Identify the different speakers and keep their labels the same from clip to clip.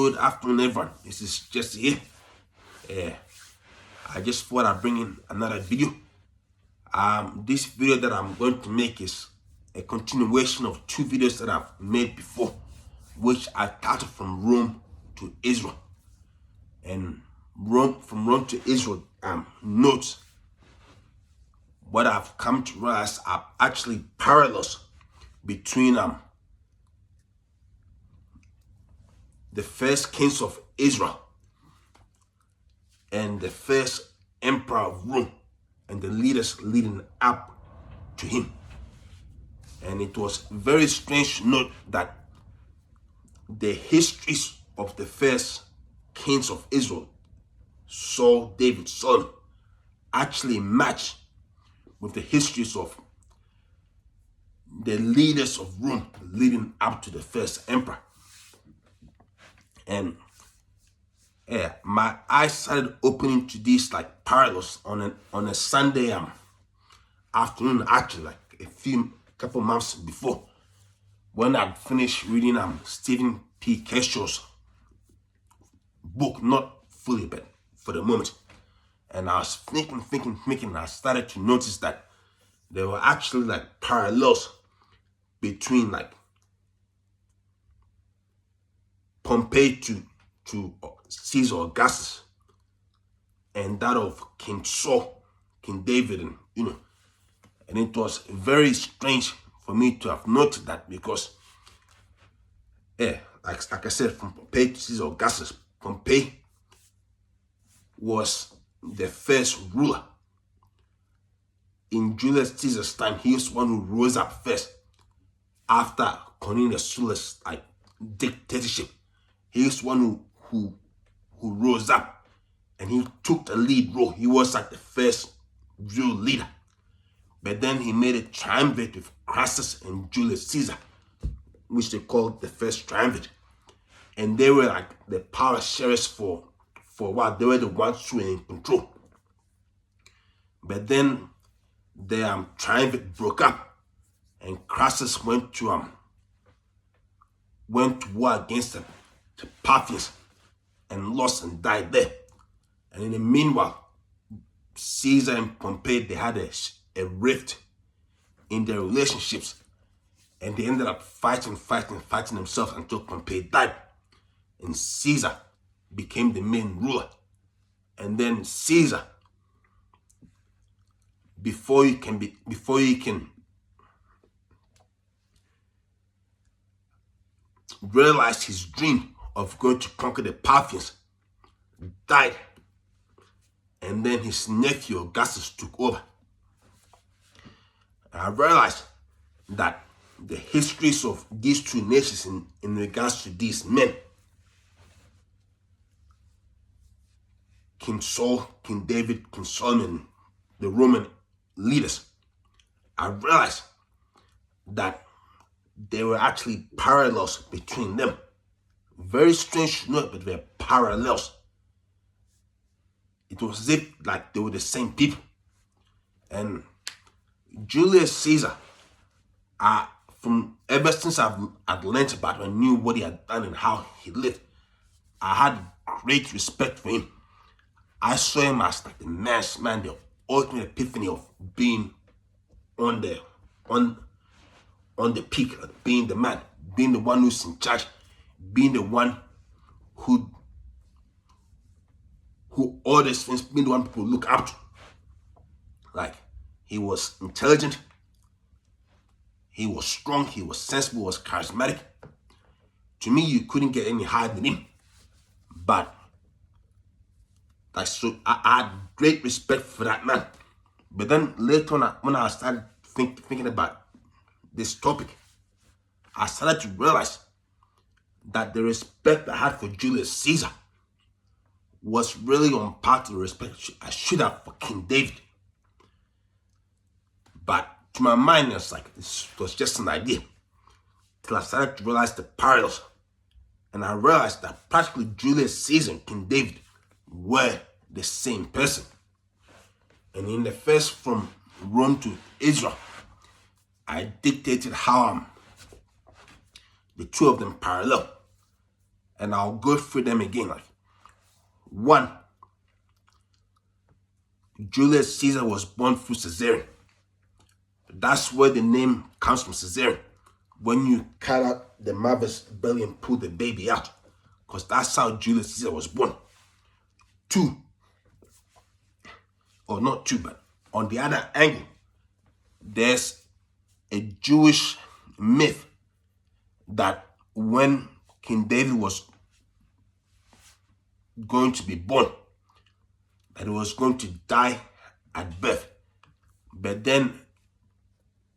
Speaker 1: Good afternoon, everyone. This is Jesse here. I just thought I'd bring in another video. This video that I'm going to make is a continuation of two videos that I've made before, which I started from Rome to Israel. And from Rome to Israel, notes what I've come to realize are actually parallels between the first kings of Israel and the first emperor of Rome and the leaders leading up to him. And it was very strange to note that the histories of the first kings of Israel, Saul, David, Solomon, actually match with the histories of the leaders of Rome leading up to the first emperor. And my eyes started opening to these like parallels on a Sunday afternoon, actually, like couple months before, when I'd finished reading Stephen P. Keshaw's book, not fully, but for the moment. And I was thinking, and I started to notice that there were actually like parallels between like Pompey to Caesar Augustus and that of King Saul, King David, and it was very strange for me to have noted that because, like I said, from Pompey to Caesar Augustus, Pompey was the first ruler. In Julius Caesar's time, he was one who rose up first after Cornelius Sulla's like dictatorship. He was one who rose up and he took the lead role. He was like the first real leader. But then he made a triumvirate with Crassus and Julius Caesar, which they called the first triumvirate. And they were like the power sharers for a while. They were the ones who were in control. But then the triumvirate broke up and Crassus went to war against the Parthians and lost and died there. And in the meanwhile, Caesar and Pompey, they had a rift in their relationships, and they ended up fighting themselves until Pompey died, and Caesar became the main ruler. And then Caesar, before you can realize his dream of going to conquer the Parthians, died, and then his nephew Augustus took over. And I realized that the histories of these two nations in regards to these men, King Saul, King David, King Solomon, the Roman leaders, I realized that there were actually parallels between them. Very strange to note, but they were parallels. It was as if like they were the same people. And Julius Caesar, from ever since I'd learned about him and knew what he had done and how he lived, I had great respect for him. I saw him as like the man, the ultimate epiphany of being on the peak, like being the man, being the one who's in charge, being the one who orders things, being the one people look up to. Like, he was intelligent, he was strong, he was sensible, was charismatic. To me, you couldn't get any higher than him. But like, so I had great respect for that man. But then later on, when I started thinking about this topic, I started to realize that the respect I had for Julius Caesar was really on par to the respect I should have for King David. But to my mind, it was just an idea. Till I started to realize the parallels. And I realized that practically Julius Caesar and King David were the same person. And in the first from Rome to Israel, I dictated how the two of them parallel. and I'll go through them again. Like, one, Julius Caesar was born through cesarean. That's where the name comes from, cesarean. When you cut out the mother's belly and pull the baby out, because that's how Julius Caesar was born. Two, or not two, but on the other angle, there's a Jewish myth that when King David was going to be born, that he was going to die at birth. But then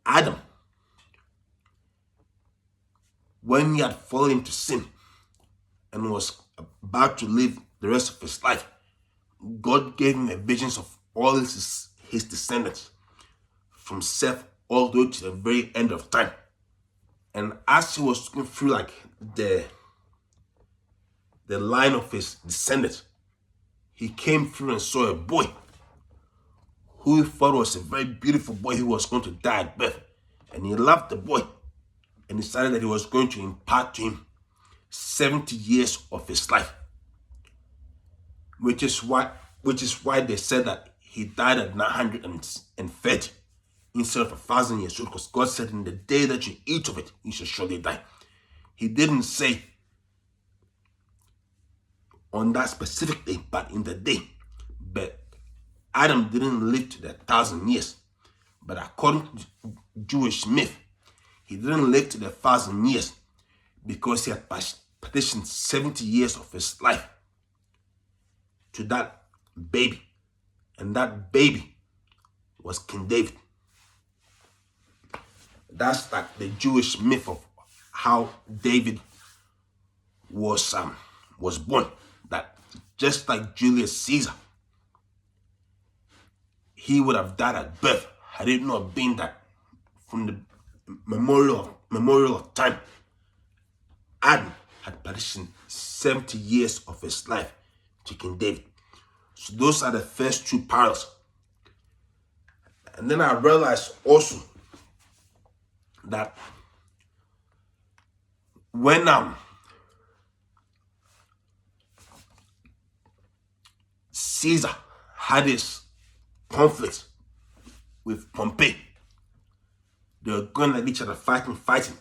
Speaker 1: Adam, when he had fallen into sin and was about to live the rest of his life, God gave him a vision of all his descendants, from Seth all the way to the very end of time. And as he was looking through like the line of his descendants, he came through and saw a boy who he thought was a very beautiful boy who was going to die at birth. And he loved the boy and decided that he was going to impart to him 70 years of his life. Which is why they said that he died at 930 instead of 1,000 years old, because God said, in the day that you eat of it, you shall surely die. He didn't say on that specific day, but in the day. But Adam didn't live to the 1,000 years. But according to Jewish myth, he didn't live to the 1,000 years because he had partitioned 70 years of his life to that baby. And that baby was King David. That's like the Jewish myth of how David was born. That just like Julius Caesar, he would have died at birth had it not been that from the memorial of time, Adam had partitioned 70 years of his life to King David. So those are the first two parallels. And then I realized also that when Caesar had his conflict with Pompey, they were going at each other, fighting.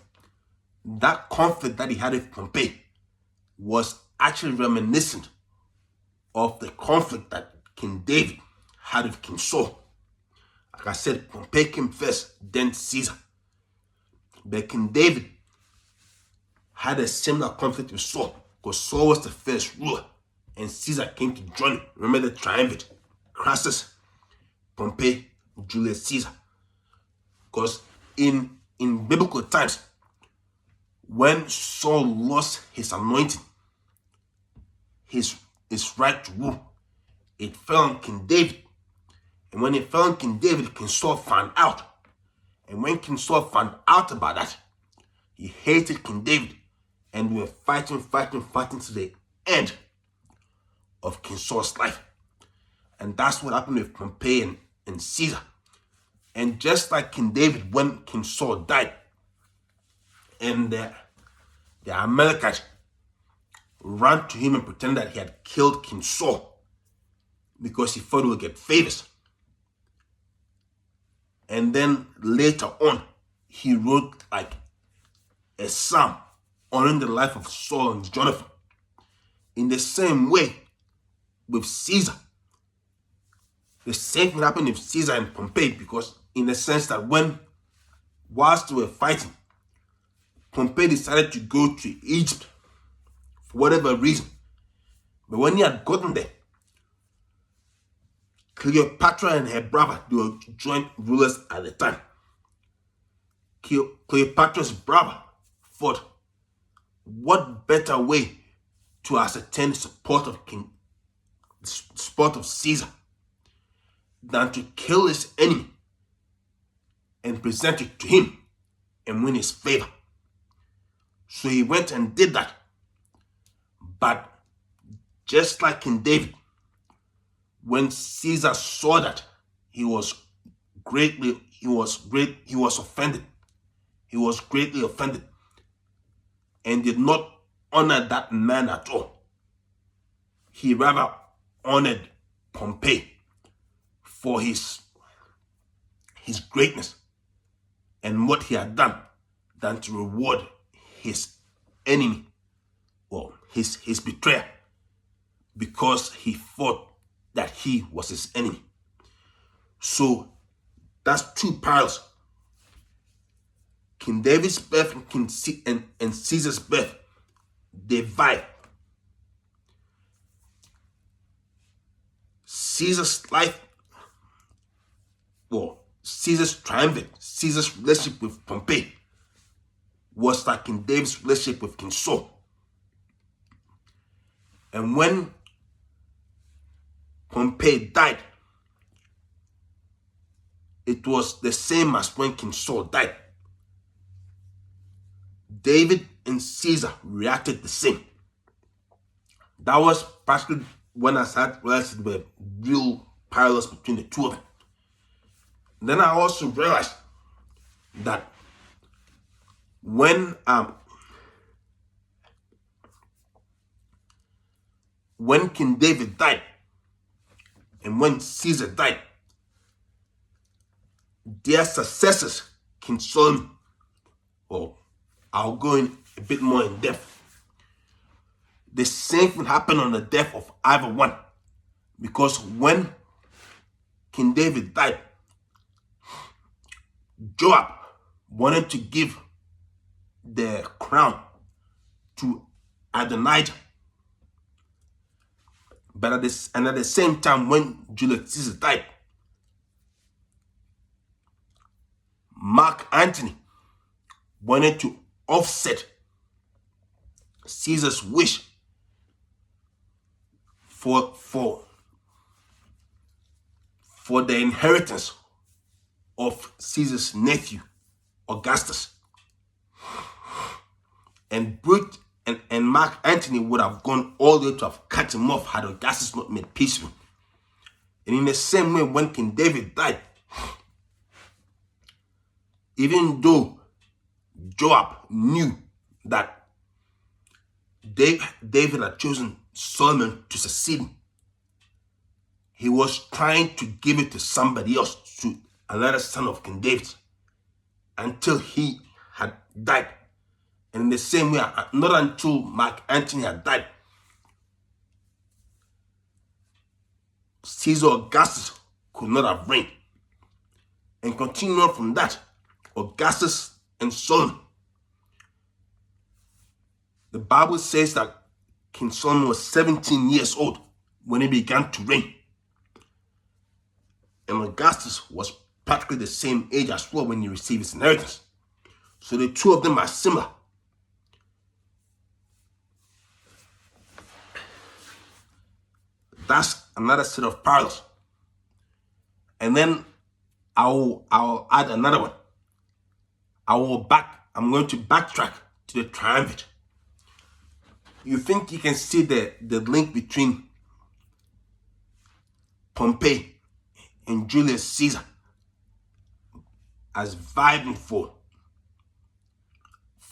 Speaker 1: That conflict that he had with Pompey was actually reminiscent of the conflict that King David had with King Saul. Like I said, Pompey came first, then Caesar. But King David had a similar conflict with Saul, because Saul was the first ruler and Caesar came to join him. Remember the triumvirate: Crassus, Pompey, Julius Caesar. Because in biblical times, when Saul lost his anointing, his right to rule, it fell on King David. And when it fell on King David, King Saul found out. And when King Saul found out about that, he hated King David. And we were fighting to the end of King Saul's life. And that's what happened with Pompey and Caesar. And just like King David, when King Saul died, and the Amalekites ran to him and pretended that he had killed King Saul because he thought he would get favors. And then later on, he wrote like a psalm honoring the life of Saul and Jonathan. In the same way with Caesar, the same thing happened with Caesar and Pompey, because in the sense that whilst they were fighting, Pompey decided to go to Egypt for whatever reason. But when he had gotten there, Cleopatra and her brother, they were joint rulers at the time. Cleopatra's brother thought, what better way to ascertain the support of Caesar than to kill his enemy and present it to him and win his favor. So he went and did that. But just like King David, when Caesar saw that, he was greatly offended. He was greatly offended and did not honor that man at all. He rather honored Pompey for his greatness and what he had done than to reward his enemy, or his betrayer, because he thought that he was his enemy. So that's two parallels. King David's birth and Caesar's birth, they vie. Caesar's life, well, Caesar's triumvirate, Caesar's relationship with Pompey was like King David's relationship with King Saul. And when Pompey died, it was the same as when King Saul died. David and Caesar reacted the same. That was practically when I started realizing the real parallels between the two of them. Then I also realized that when King David died and when Caesar died, their successors, King Solomon, well, I'll go in a bit more in depth. The same thing happened on the death of either one, because when King David died, Joab wanted to give the crown to Adonijah. But at the same time, when Julius Caesar died, Mark Antony wanted to offset Caesar's wish for the inheritance of Caesar's nephew, Augustus. And Mark Antony would have gone all the way to have cut him off had Augustus not made peace with him. And in the same way, when King David died, even though Joab knew that David had chosen Solomon to succeed him, he was trying to give it to somebody else, to another son of King David, until he had died. And in the same way, not until Mark Antony had died, Caesar Augustus could not have reigned. And continuing on from that, Augustus and Solomon, the Bible says that King Solomon was 17 years old when he began to reign. And Augustus was practically the same age as well when he received his inheritance. So the two of them are similar. That's another set of parallels. And then I'll add another one. I'm going to backtrack to the triumvirate. You think you can see the link between Pompey and Julius Caesar as vying for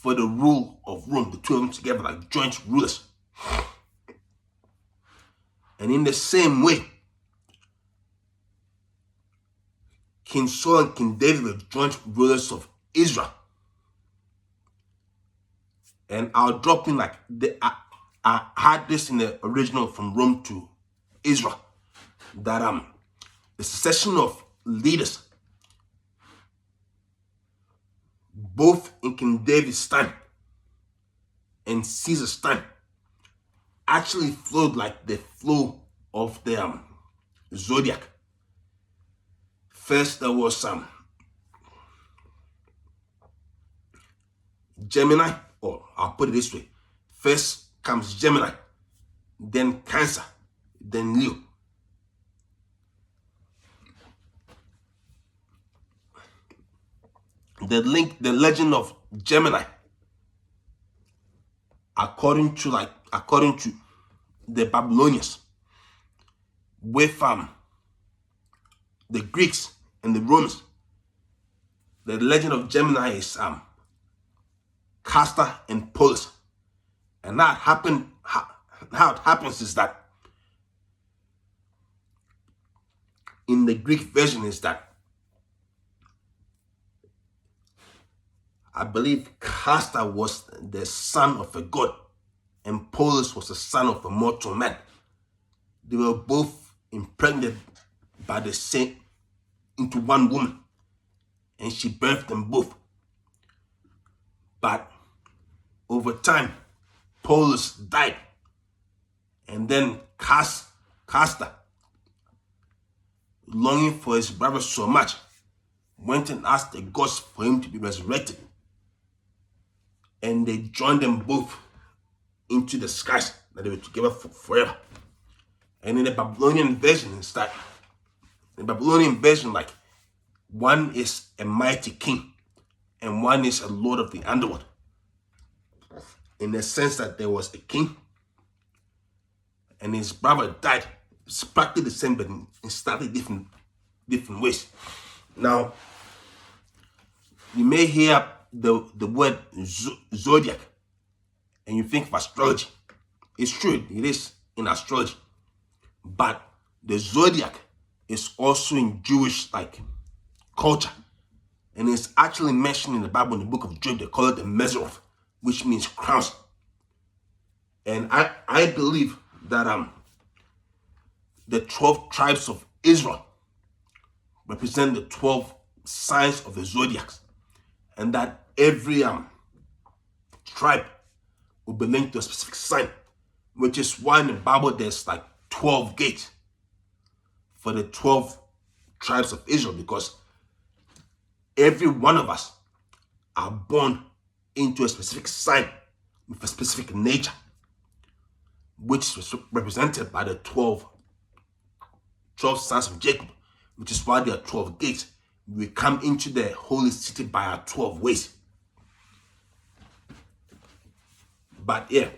Speaker 1: the rule of Rome, the two of them together like joint rulers. And in the same way, King Saul and King David were joint rulers of Israel. And I'll drop in like I had this in the original From Rome to Israel, that the succession of leaders, both in King David's time and Caesar's time, actually flowed like the flow of the zodiac. First there was Gemini, or I'll put it this way. First comes Gemini, then Cancer, then Leo. The legend of Gemini, according to the Babylonians, with the Greeks and the Romans, the legend of Gemini is Castor and Pollux. And that happened. How it happens is that in the Greek version is that I believe Castor was the son of a god and Polus was the son of a mortal man. They were both impregnated by the same into one woman, and she birthed them both. But over time, Polus died, and then Castor, longing for his brother so much, went and asked the gods for him to be resurrected. And they joined them both into the skies, that they were together forever. And in the Babylonian version, it's like, in the Babylonian version, like, one is a mighty king and one is a lord of the underworld. In the sense that there was a king and his brother died. It's practically the same, but in slightly different ways. Now, you may hear the word zodiac and you think of astrology. It's true, it is in astrology. But the zodiac is also in Jewish culture. And it's actually mentioned in the Bible in the book of Job. They call it the Mezrov, which means crowns. And I believe that the 12 tribes of Israel represent the 12 signs of the zodiacs. And that every tribe will be linked to a specific sign, which is why in the Bible there's 12 gates for the 12 tribes of Israel, because every one of us are born into a specific sign with a specific nature, which is represented by the 12 sons of Jacob, which is why there are 12 gates. We come into the holy city by our 12 ways. But yeah,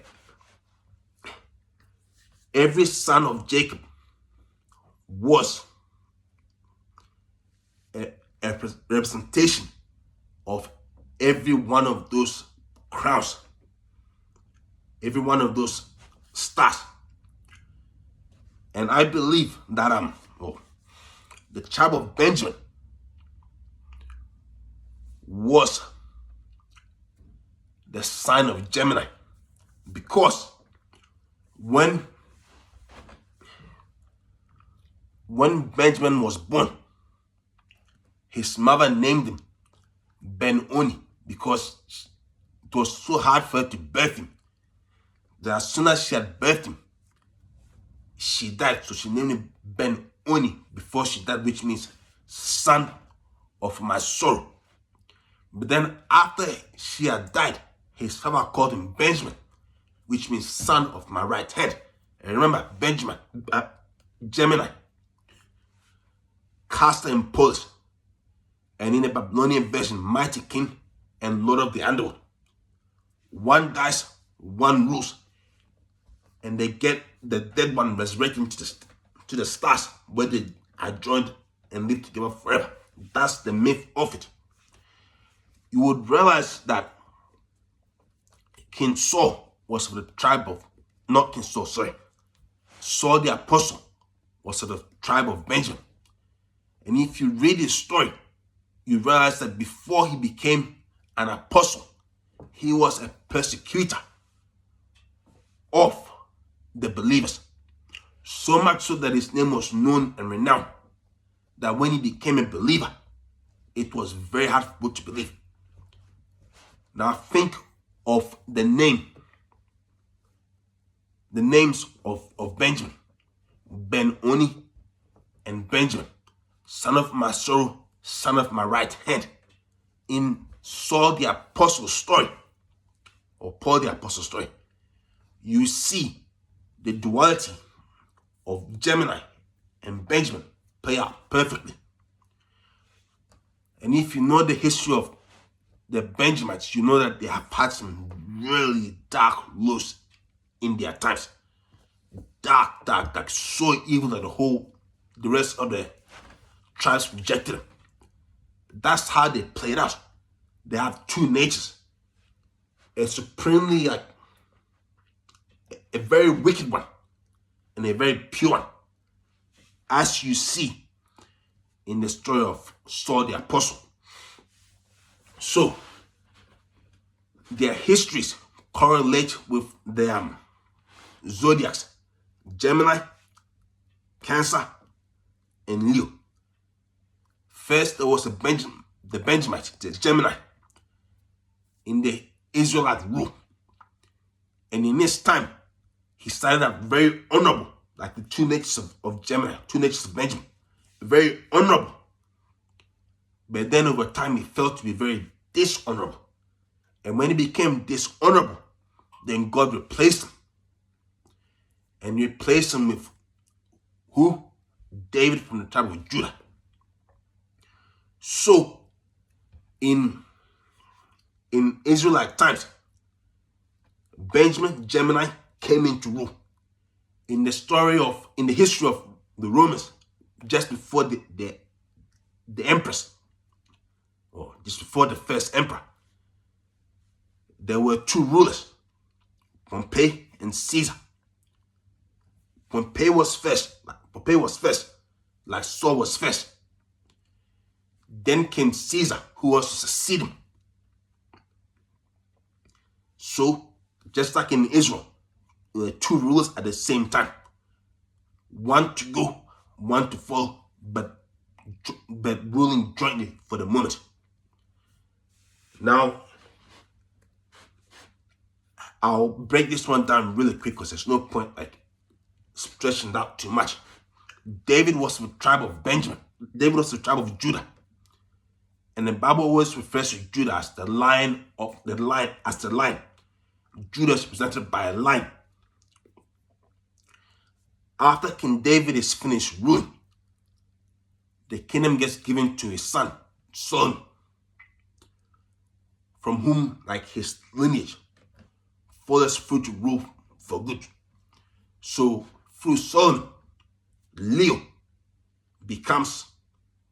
Speaker 1: every son of Jacob was a representation of every one of those crowns, every one of those stars. And I believe that the tribe of Benjamin was the sign of Gemini, because when Benjamin was born, his mother named him Ben-Oni, because it was so hard for her to birth him that as soon as she had birthed him, she died. So she named him Ben-Oni before she died, which means son of my sorrow. But then after she had died, his father called him Benjamin, which means son of my right hand. And remember, Benjamin, Gemini, Castor and Polus, and in the Babylonian version, mighty king and lord of the underworld. One dies, one rules, and they get the dead one resurrected to the stars, where they are joined and live together forever. That's the myth of it. You would realize that King Saul was of the tribe of, not King Saul, sorry. Saul the apostle was of the tribe of Benjamin. And if you read his story, you realize that before he became an apostle, he was a persecutor of the believers. So much so that his name was known and renowned, that when he became a believer, it was very hard for people to believe. Now think of the names of Benjamin, Ben-Oni and Benjamin, son of my sorrow, son of my right hand. In Saul the apostle's story, or Paul the apostle's story, you see the duality of Gemini and Benjamin play out perfectly. And if you know the history of the Benjamites, you know that they have had some really dark lows in their times. Dark, so evil that the rest of the tribes rejected them. That's how they played out. They have two natures. A supremely a very wicked one and a very pure one, as you see in the story of Saul the Apostle. So their histories correlate with their zodiacs: Gemini, Cancer, and Leo. First, there was the Benjamite, the Gemini, in the Israelite rule. And in his time, he started out very honorable, like the two natures of Gemini, two natures of Benjamin. Very honorable. But then over time, he felt to be very dishonorable. And when he became dishonorable, then God replaced him. And replaced him with who? David from the tribe of Judah. So, in Israelite times, Benjamin, Gemini came into rule. In the history of the Romans, just before the empress, or just before the first emperor, there were two rulers, Pompey and Caesar. Pompey was first, like Saul was first. Then came Caesar, who was to succeed him. So, just like in Israel, there were two rulers at the same time. One to go, one to fall, but ruling jointly for the moment. Now, I'll break this one down really quick because there's no point like stretching it out too much. David was from the tribe of Benjamin. David was from the tribe of Judah. And the Bible always refers to Judah as the line. Judah is represented by a line. After King David is finished ruling, the kingdom gets given to his son, Solomon, from whom, like his lineage, follows through to rule for good. So through Solomon, Leo becomes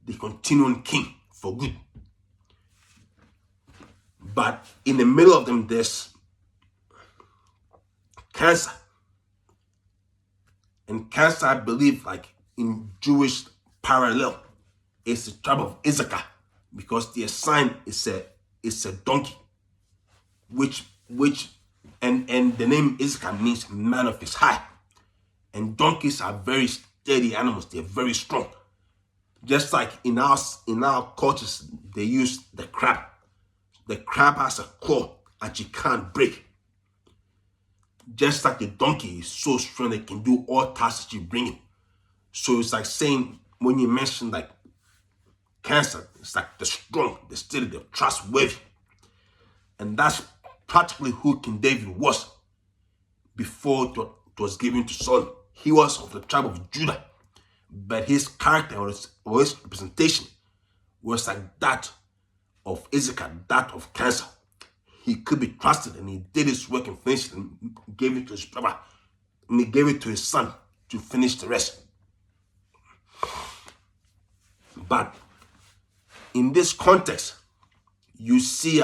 Speaker 1: the continuing king for good. But in the middle of them, there's Cancer. And Cancer, I believe, like in Jewish parallel, is the tribe of Issachar, because their sign is a donkey, and the name Issachar means man of his high. And donkeys are very sturdy animals; they're very strong. Just like in our cultures, they use the crab. The crab has a claw and she can't break. Just like the donkey is so strong, they can do all tasks that you bring him. So it's like saying, when you mention like Cancer, it's like the strong, the steady, the trustworthy. And that's practically who King David was before it was given to Saul. He was of the tribe of Judah, but his character or his representation was like that of Issachar, that of Cancer. He could be trusted, and he did his work and finished it, and gave it to his brother, and he gave it to his son to finish the rest. But in this context, you see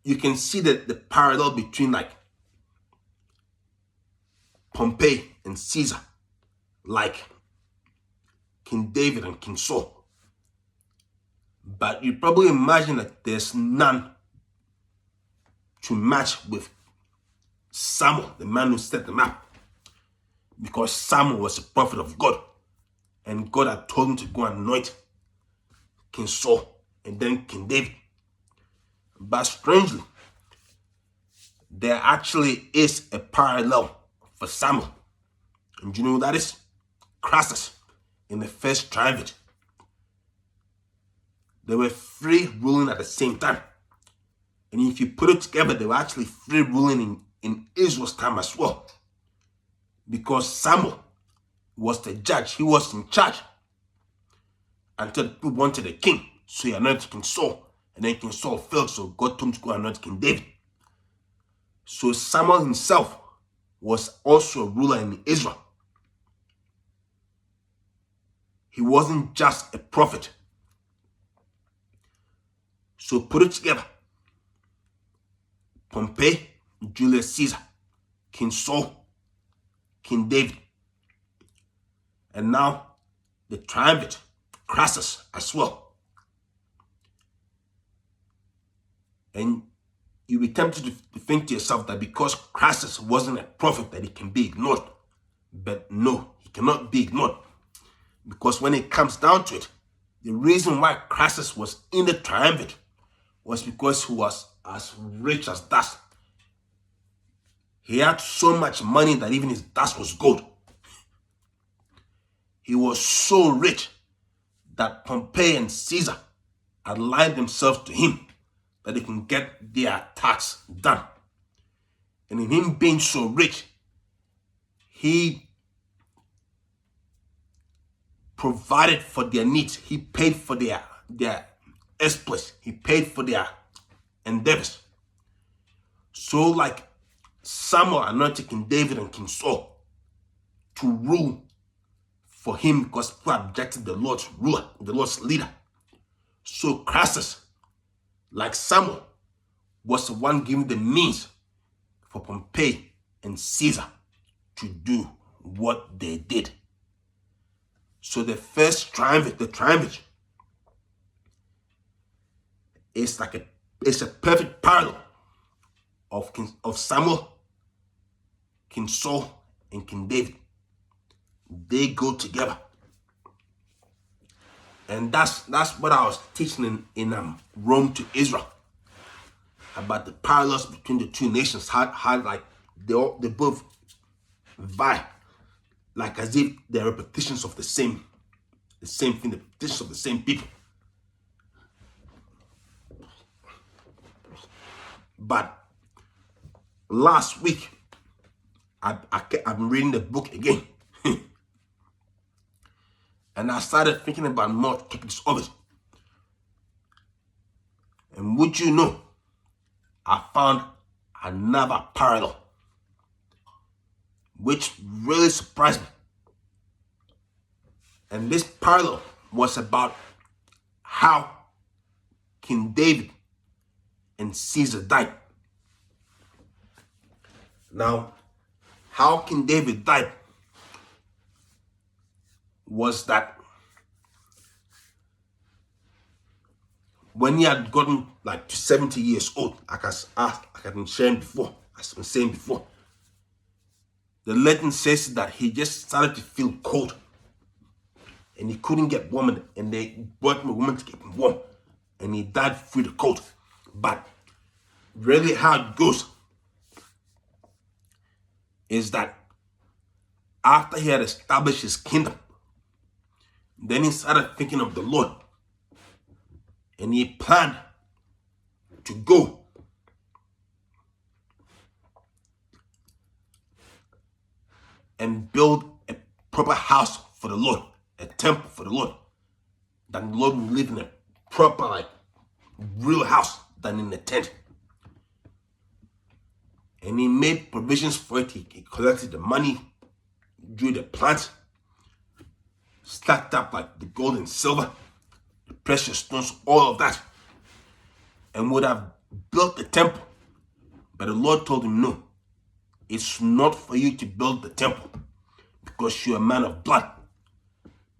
Speaker 1: you can see that the parallel between like Pompey and Caesar, like King David and King Saul. But you probably imagine that there's none to match with Samuel, the man who set them up. Because Samuel was a prophet of God, and God had told him to go and anoint King Saul and then King David. But strangely, there actually is a parallel for Samuel. And do you know who that is? Crassus in the first triumvirate. There were three ruling at the same time. And if you put it together, there were actually three ruling in Israel's time as well. Because Samuel was the judge. He was in charge until the people wanted a king. So he anointed King Saul. And then King Saul failed, so God told him to go anoint King David. So Samuel himself was also a ruler in Israel. He wasn't just a prophet. So put it together. Pompey, Julius Caesar, King Saul, King David, and now the triumvirate, Crassus as well. And you'll be tempted to think to yourself that because Crassus wasn't a prophet that he can be ignored. But no, he cannot be ignored. Because when it comes down to it, the reason why Crassus was in the triumvirate was because he was as rich as dust. He had so much money that even his dust was gold. He was so rich that Pompey and Caesar aligned themselves to him that they can get their tax done. And in him being so rich, he provided for their needs. He paid for their exploits. He paid for their endeavors. So like Samuel anointed King David and King Saul to rule for him because people objected the Lord's ruler, the Lord's leader. So Crassus, like Samuel, was the one giving the means for Pompey and Caesar to do what they did. So the first triumvirate, the triumvirate, is a perfect parallel of Samuel, King Saul, and King David. They go together. And that's what I was teaching in Rome to Israel, about the parallels between the two nations, how like they both vie, like as if they're repetitions of the same thing, the repetitions of the same people. But last week, I've been reading the book again. And I started thinking about more topics of it. And would you know, I found another parallel, which really surprised me. And this parallel was about how King David and Caesar died. Now, how King David died was that when he had gotten like to 70 years old, like I've been saying before, the legend says that he just started to feel cold and he couldn't get warm, and they brought him a woman to keep him warm, and he died through the cold. But really how it goes is that after he had established his kingdom, then he started thinking of the Lord, and he planned to go and build a proper house for the Lord, a temple for the Lord, that the Lord will live in a proper, like, real house than in a tent. And he made provisions for it. He collected the money, drew the plans, stacked up like the gold and silver, the precious stones, all of that, and would have built the temple. But the Lord told him, no, it's not for you to build the temple because you're a man of blood.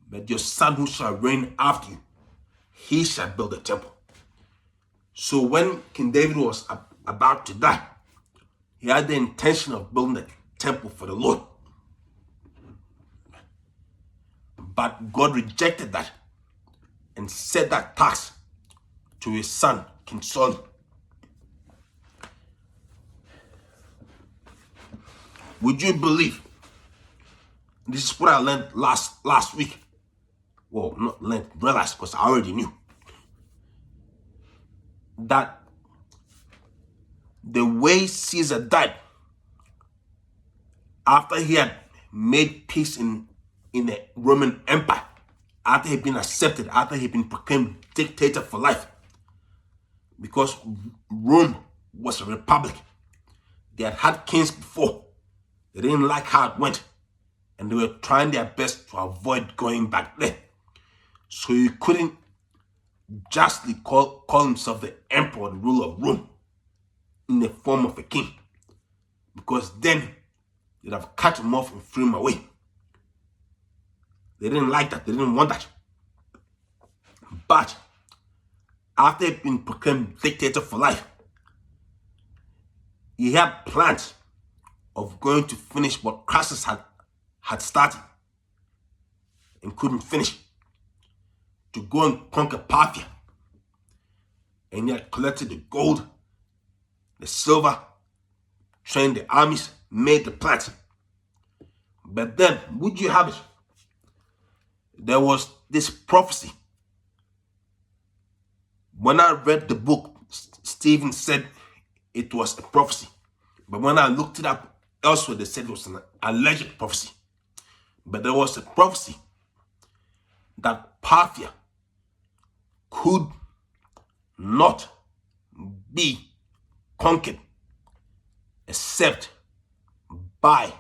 Speaker 1: But your son who shall reign after you, he shall build the temple. So when King David was about to die, he had the intention of building the temple for the Lord. But God rejected that and set that task to his son, King Solomon. Would you believe? This is what I learned last week. Well, not learned, realized, because I already knew. That the way Caesar died, after he had made peace in the Roman Empire, after he'd been accepted, after he'd been proclaimed dictator for life, because Rome was a republic. They had had kings before. They didn't like how it went, and they were trying their best to avoid going back there. So you couldn't justly call himself the emperor and ruler of Rome in the form of a king, because then they'd have cut him off and threw him away. They didn't like that. They didn't want that. But after he'd been proclaimed dictator for life, he had plans of going to finish what Crassus had started and couldn't finish, to go and conquer Parthia. And he had collected the gold, the silver, trained the armies, made the plans. But then, would you have it? There was this prophecy. When I read the book, Stephen said it was a prophecy. But when I looked it up elsewhere, they said it was an alleged prophecy. But there was a prophecy that Parthia could not be conquered except by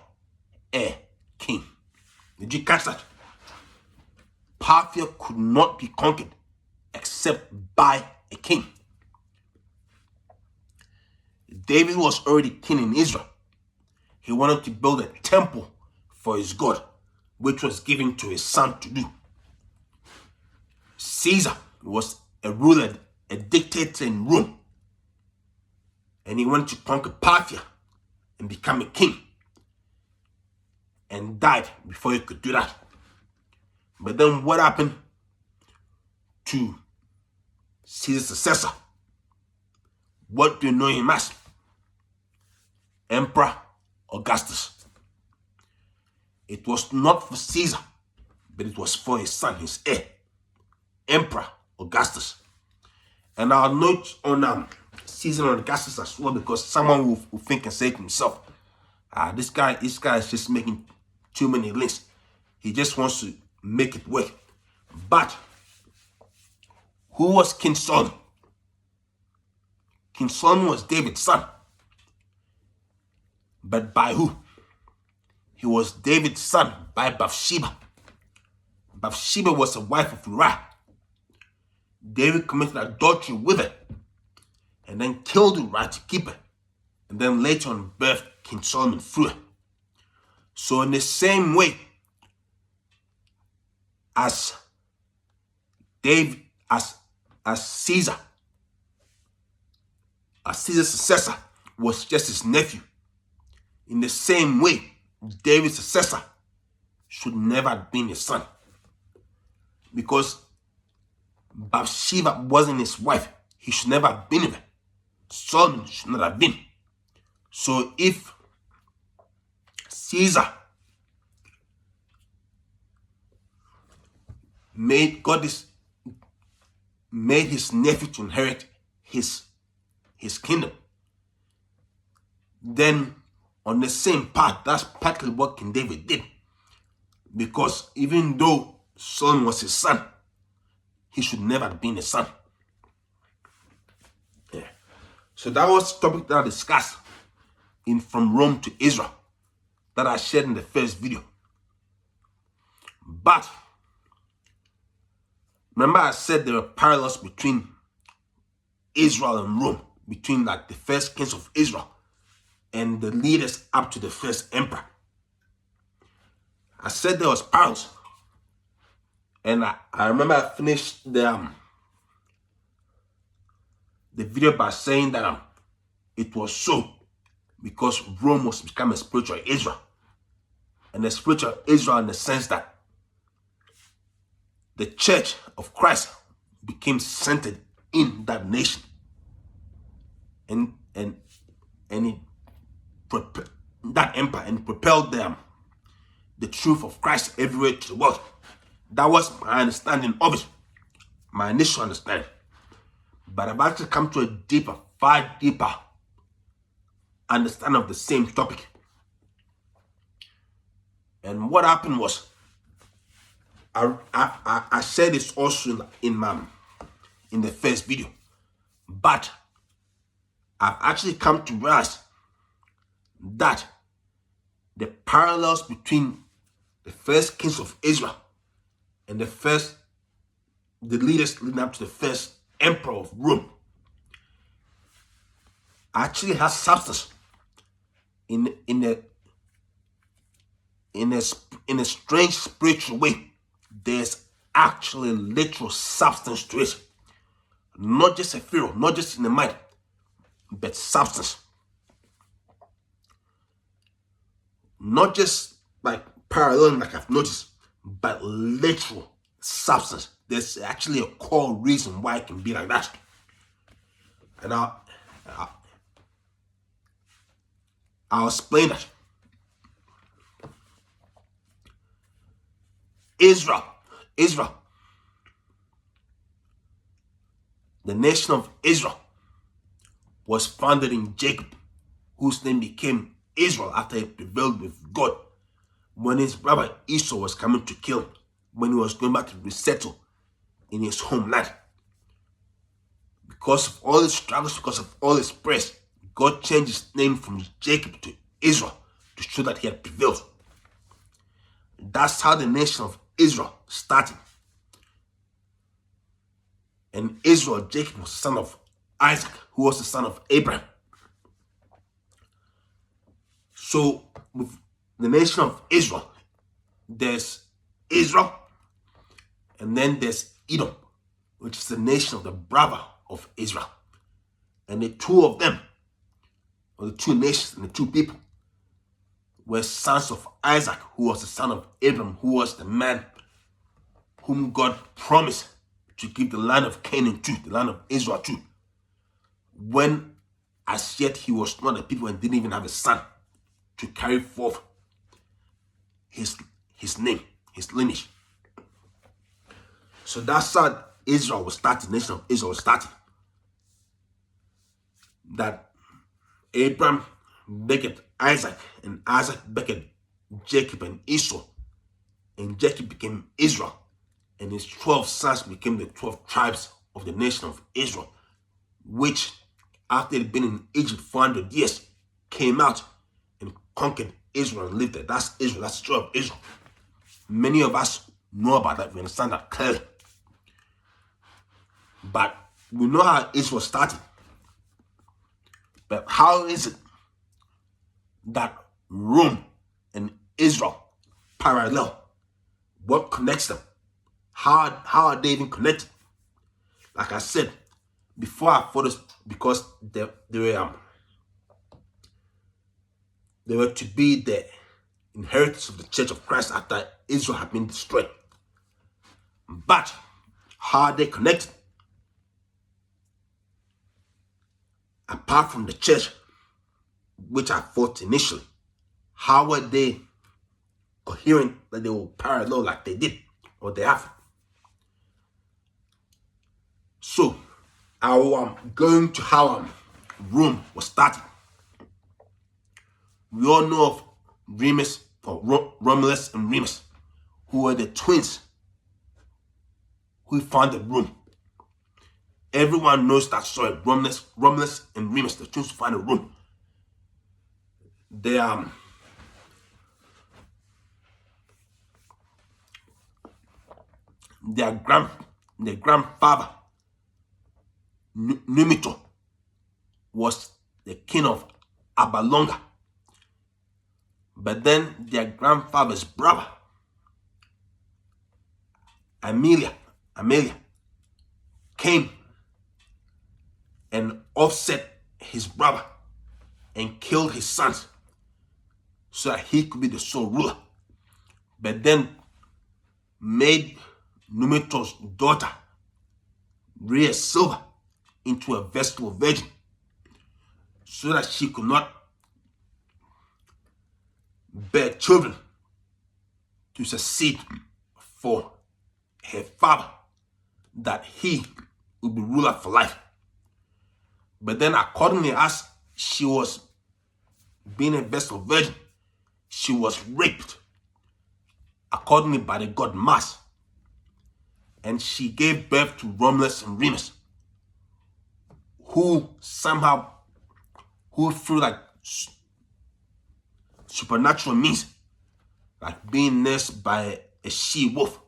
Speaker 1: a king. Did you catch that? Parthia could not be conquered except by a king. David was already king in Israel. He wanted to build a temple for his God, which was given to his son to do. Caesar was a ruler, a dictator in Rome, and he wanted to conquer Parthia and become a king, and died before he could do that. But then what happened to Caesar's successor? What do you know him as? Emperor Augustus. It was not for Caesar, but it was for his son, his heir, Emperor Augustus. And I'll note on Caesar and Augustus as well, because someone will think and say to himself, this guy is just making too many links. He just wants to make it work. But who was King Solomon? King Solomon was David's son. But by who? He was David's son by Bathsheba. Bathsheba was a wife of Uriah. David committed adultery with her and then killed Uriah to keep her. And then later on birthed King Solomon through her. So in the same way as David, as Caesar's successor was just his nephew, in the same way, David's successor should never have been his son. Because Bathsheba wasn't his wife. He should never have been with her. Solomon should not have been. So if Caesar made his nephew to inherit his kingdom, then on the same path, that's partly what King David did. Because even though Solomon was his son, he should never have been his son. Yeah. So that was the topic that I discussed from Rome to Israel that I shared in the first video. But remember I said there were parallels between Israel and Rome, between like the first kings of Israel and the leaders up to the first emperor. I said there was parallels. And I remember I finished the video by saying that it was so because Rome was becoming a spiritual Israel. And a spiritual Israel in the sense that the church of Christ became centered in that nation. And it that empire and propelled them the truth of Christ everywhere to the world. That was my understanding of it, my initial understanding. But I've actually come to a deeper, far deeper understanding of the same topic. And what happened was, I said this also in the first video, but I've actually come to realize that the parallels between the first kings of Israel and the first the leaders leading up to the first emperor of Rome, actually has substance in a strange spiritual way. There's actually literal substance to it. Not just a theory, not just in the mind, but substance. Not just like paralleling like I've noticed, but literal substance. There's actually a core reason why it can be like that. And I'll explain that. Israel, the nation of Israel was founded in Jacob, whose name became Israel after he prevailed with God when his brother Esau was coming to kill him, when he was going back to resettle in his homeland. Because of all his struggles, because of all his prayers, God changed his name from Jacob to Israel to show that he had prevailed. That's how the nation of Israel started. And Israel, Jacob was the son of Isaac, who was the son of Abraham. So with the nation of Israel, there's Israel, and then there's Edom, which is the nation of the brother of Israel. And the two of them, or the two nations and the two people, were sons of Isaac, who was the son of Abraham, who was the man whom God promised to give the land of Canaan to, the land of Israel to, when as yet he was not a people and didn't even have a son to carry forth his name, his lineage. So that's how Israel was started, the nation of Israel was started. That Abraham begat Isaac, and Isaac begat Jacob and Esau, and Jacob became Israel, and his 12 sons became the 12 tribes of the nation of Israel, which, after they'd been in Egypt 400 years, came out and conquered Israel and lived there. That's Israel, that's the story of Israel. Many of us know about that, we understand that clearly. But we know how Israel started. But how is it that Rome and Israel parallel? What connects them? How are they even connected? Like I said, before I thought this, because they were to be the inheritance of the Church of Christ after Israel had been destroyed. But how are they connected? Apart from the church, which I thought initially, how were they coherent that they will parallel like they did, or they have? So, going to how Rome was started. We all know of Romulus and Remus, who were the twins who founded Rome. Everyone knows that story. Romulus and Remus, the twins who founded Rome. Their grandfather Numitor was the king of Abalonga. But then their grandfather's brother, Amelia, came and offset his brother and killed his sons so that he could be the sole ruler. But then made Numitor's daughter Rhea Silver into a vestal virgin so that she could not bear children to succeed for her father, that he would be ruler for life. But then accordingly, as she was being a vestal virgin, she was raped accordingly by the god Mars, and she gave birth to Romulus and Remus, who through like supernatural means, like being nursed by a she-wolf,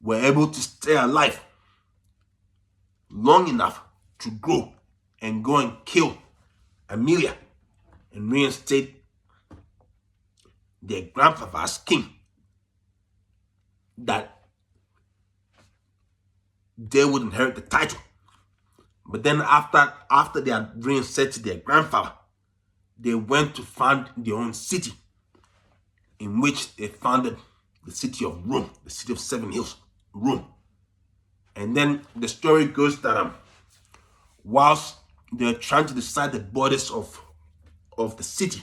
Speaker 1: were able to stay alive long enough to grow and go and kill Amelia and reinstate their grandfather as king, that they would inherit the title. But then after they had reinstated their grandfather, they went to found their own city, in which they founded the city of Rome, the city of 7 hills, Rome. And then the story goes that whilst they're trying to decide the borders of the city,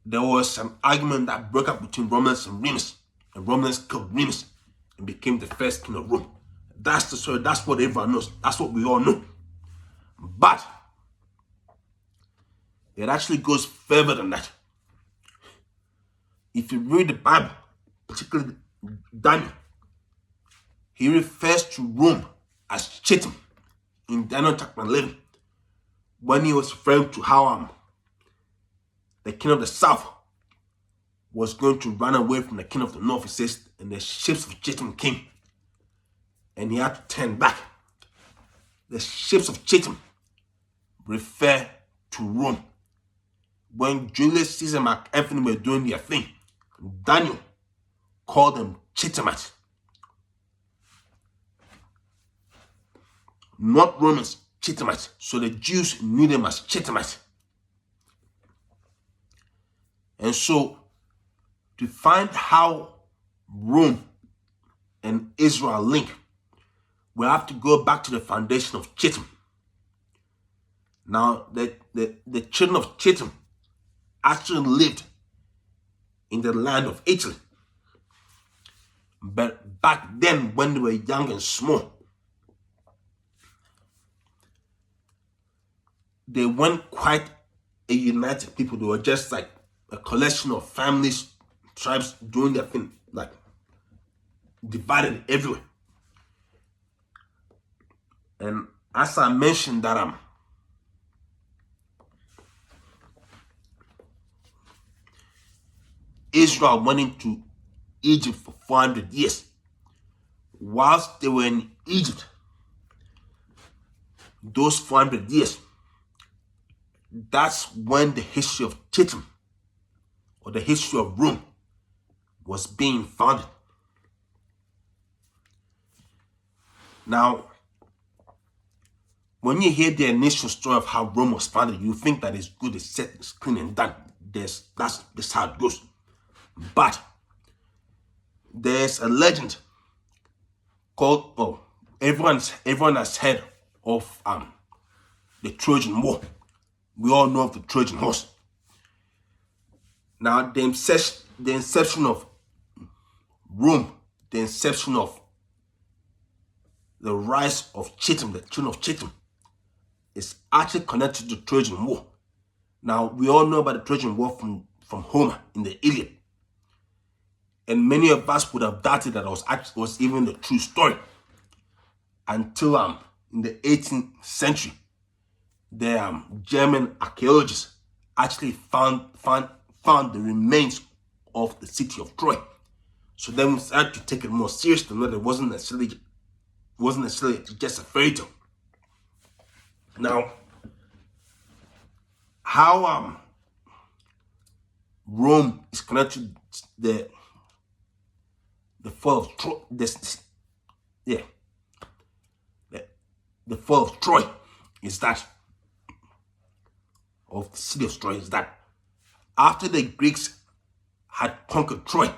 Speaker 1: there was an argument that broke up between Romulus and Remus, and Romulus killed Remus and became the first king of Rome. That's the story. That's what everyone knows. That's what we all know. But it actually goes further than that. If you read the Bible, particularly Daniel, he refers to Rome as Chittim in Daniel chapter 11, when he was referring to how the king of the south was going to run away from the king of the north. He says, and the ships of Chittim came, and he had to turn back. The ships of Chittim refer to Rome. When Julius Caesar and Mark Antony were doing their thing, Daniel called them Chittimites. Not Romans, Chittimites. So the Jews knew them as Chittimites. And so, to find how Rome and Israel link, we have to go back to the foundation of Chittim. Now, the children of Chittim actually lived in the land of Italy. But back then, when they were young and small, they weren't quite a united people. They were just like a collection of families, tribes doing their thing, like divided everywhere. And as I mentioned that Israel went into Egypt for 400 years. Whilst they were in Egypt, those 400 years, that's when the history of Chittim, or the history of Rome, was being founded. Now, when you hear the initial story of how Rome was founded, you think that it's good, it's set, it's clean and done. That's how it goes. But there's a legend called, everyone has heard of the Trojan War. We all know of the Trojan horse. Now, the inception of Rome, the inception of the rise of Chittim, the children of Chittim, is actually connected to the Trojan War. Now, we all know about the Trojan War from Homer in the Iliad. And many of us would have doubted that it was even the true story until in the 18th century, the German archaeologists actually found the remains of the city of Troy. So then we started to take it more seriously, that it wasn't necessarily just a fairy tale. Now, how Rome is connected to the fall of Troy, the fall of Troy is that, of the city of Troy, is that after the Greeks had conquered Troy,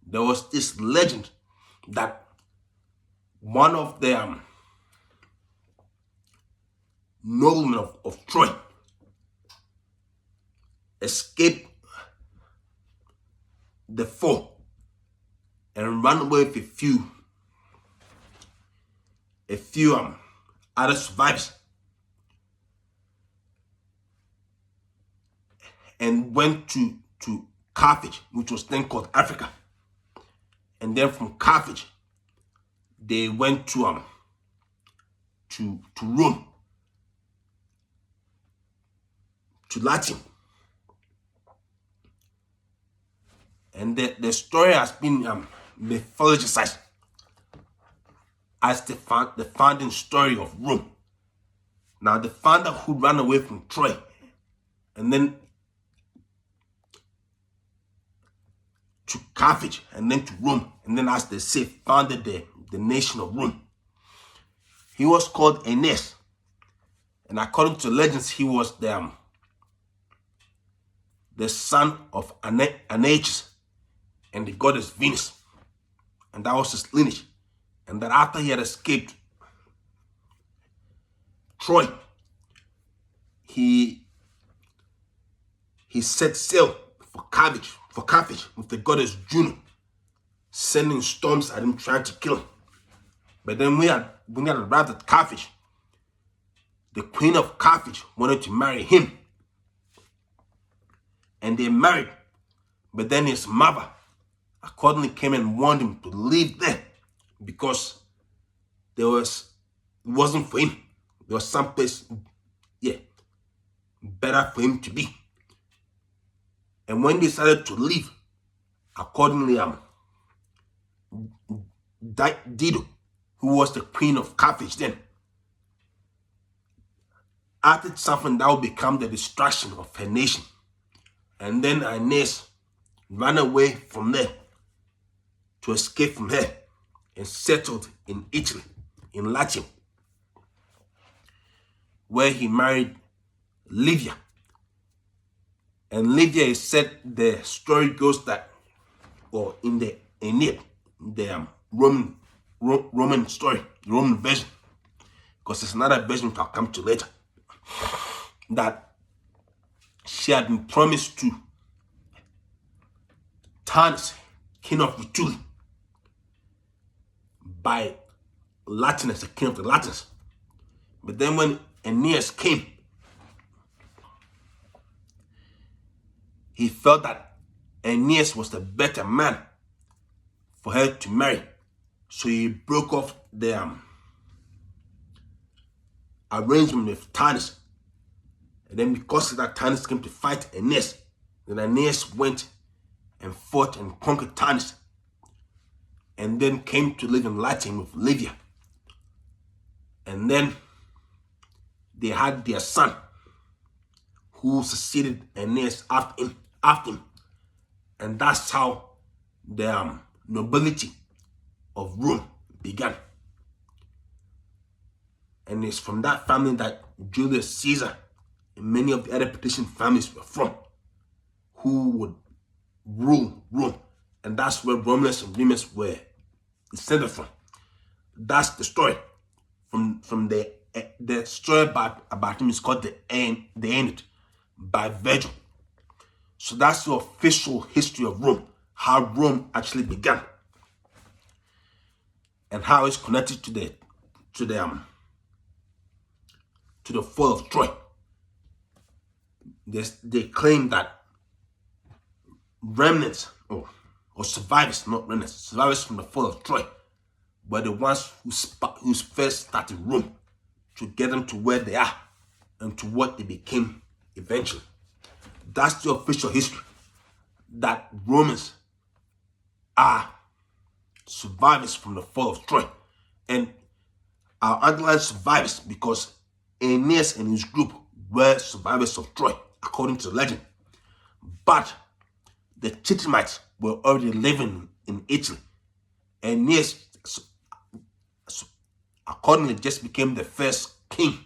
Speaker 1: there was this legend that one of the noblemen of Troy escaped the fall and ran away with a few other survivors, and went to Carthage, which was then called Africa. And then from Carthage, they went to Rome, to Latin. And the story has been mythologized as the founding story of Rome. Now, the founder who ran away from Troy and then to Carthage and then to Rome, and then, as they say, founded the nation of Rome. He was called Aeneas, and according to legends, he was the son of Aeneas and the goddess Venus, and that was his lineage. And that after he had escaped Troy, he set sail for Carthage with the goddess Juno, sending storms at him, trying to kill him. But then when he had arrived at Carthage, the queen of Carthage wanted to marry him, and they married. But then his mother accordingly came and warned him to leave there, because it wasn't for him. There was someplace, better for him to be. And when they decided to leave, accordingly, Dido, who was the queen of Carthage then, acted something that would become the destruction of her nation. And then Aeneas ran away from there to escape from her and settled in Italy, in Latium, where he married Livia. And Livia is said, the story goes that, or in the Aeneid, the Roman story, the Roman version, because there's another version which I'll come to later, that she had been promised to Turnus, king of Rutuli, by Latinus, the king of the Latins. But then when Aeneas came, he felt that Aeneas was the better man for her to marry. So he broke off the arrangement with Turnus. And then because of that, Turnus came to fight Aeneas. Then Aeneas went and fought and conquered Turnus, and then came to live in Latium with Livia. And then they had their son, who succeeded Aeneas after him. And that's how the nobility of Rome began. And it's from that family that Julius Caesar and many of the other patrician families were from, who would rule Rome. And that's where Romulus and Remus were descended from. That's the story. From the story about him is called the Aeneid by Virgil. So that's the official history of Rome, how Rome actually began, and how it's connected to the fall of Troy. They claim that remnants, or survivors, not remnants, survivors from the fall of Troy, were the ones who first started Rome, to get them to where they are and to what they became eventually. That's the official history, that Romans are survivors from the fall of Troy. And our underline survivors because Aeneas and his group were survivors of Troy, according to the legend. But the Titimites were already living in Italy. Aeneas accordingly just became the first king,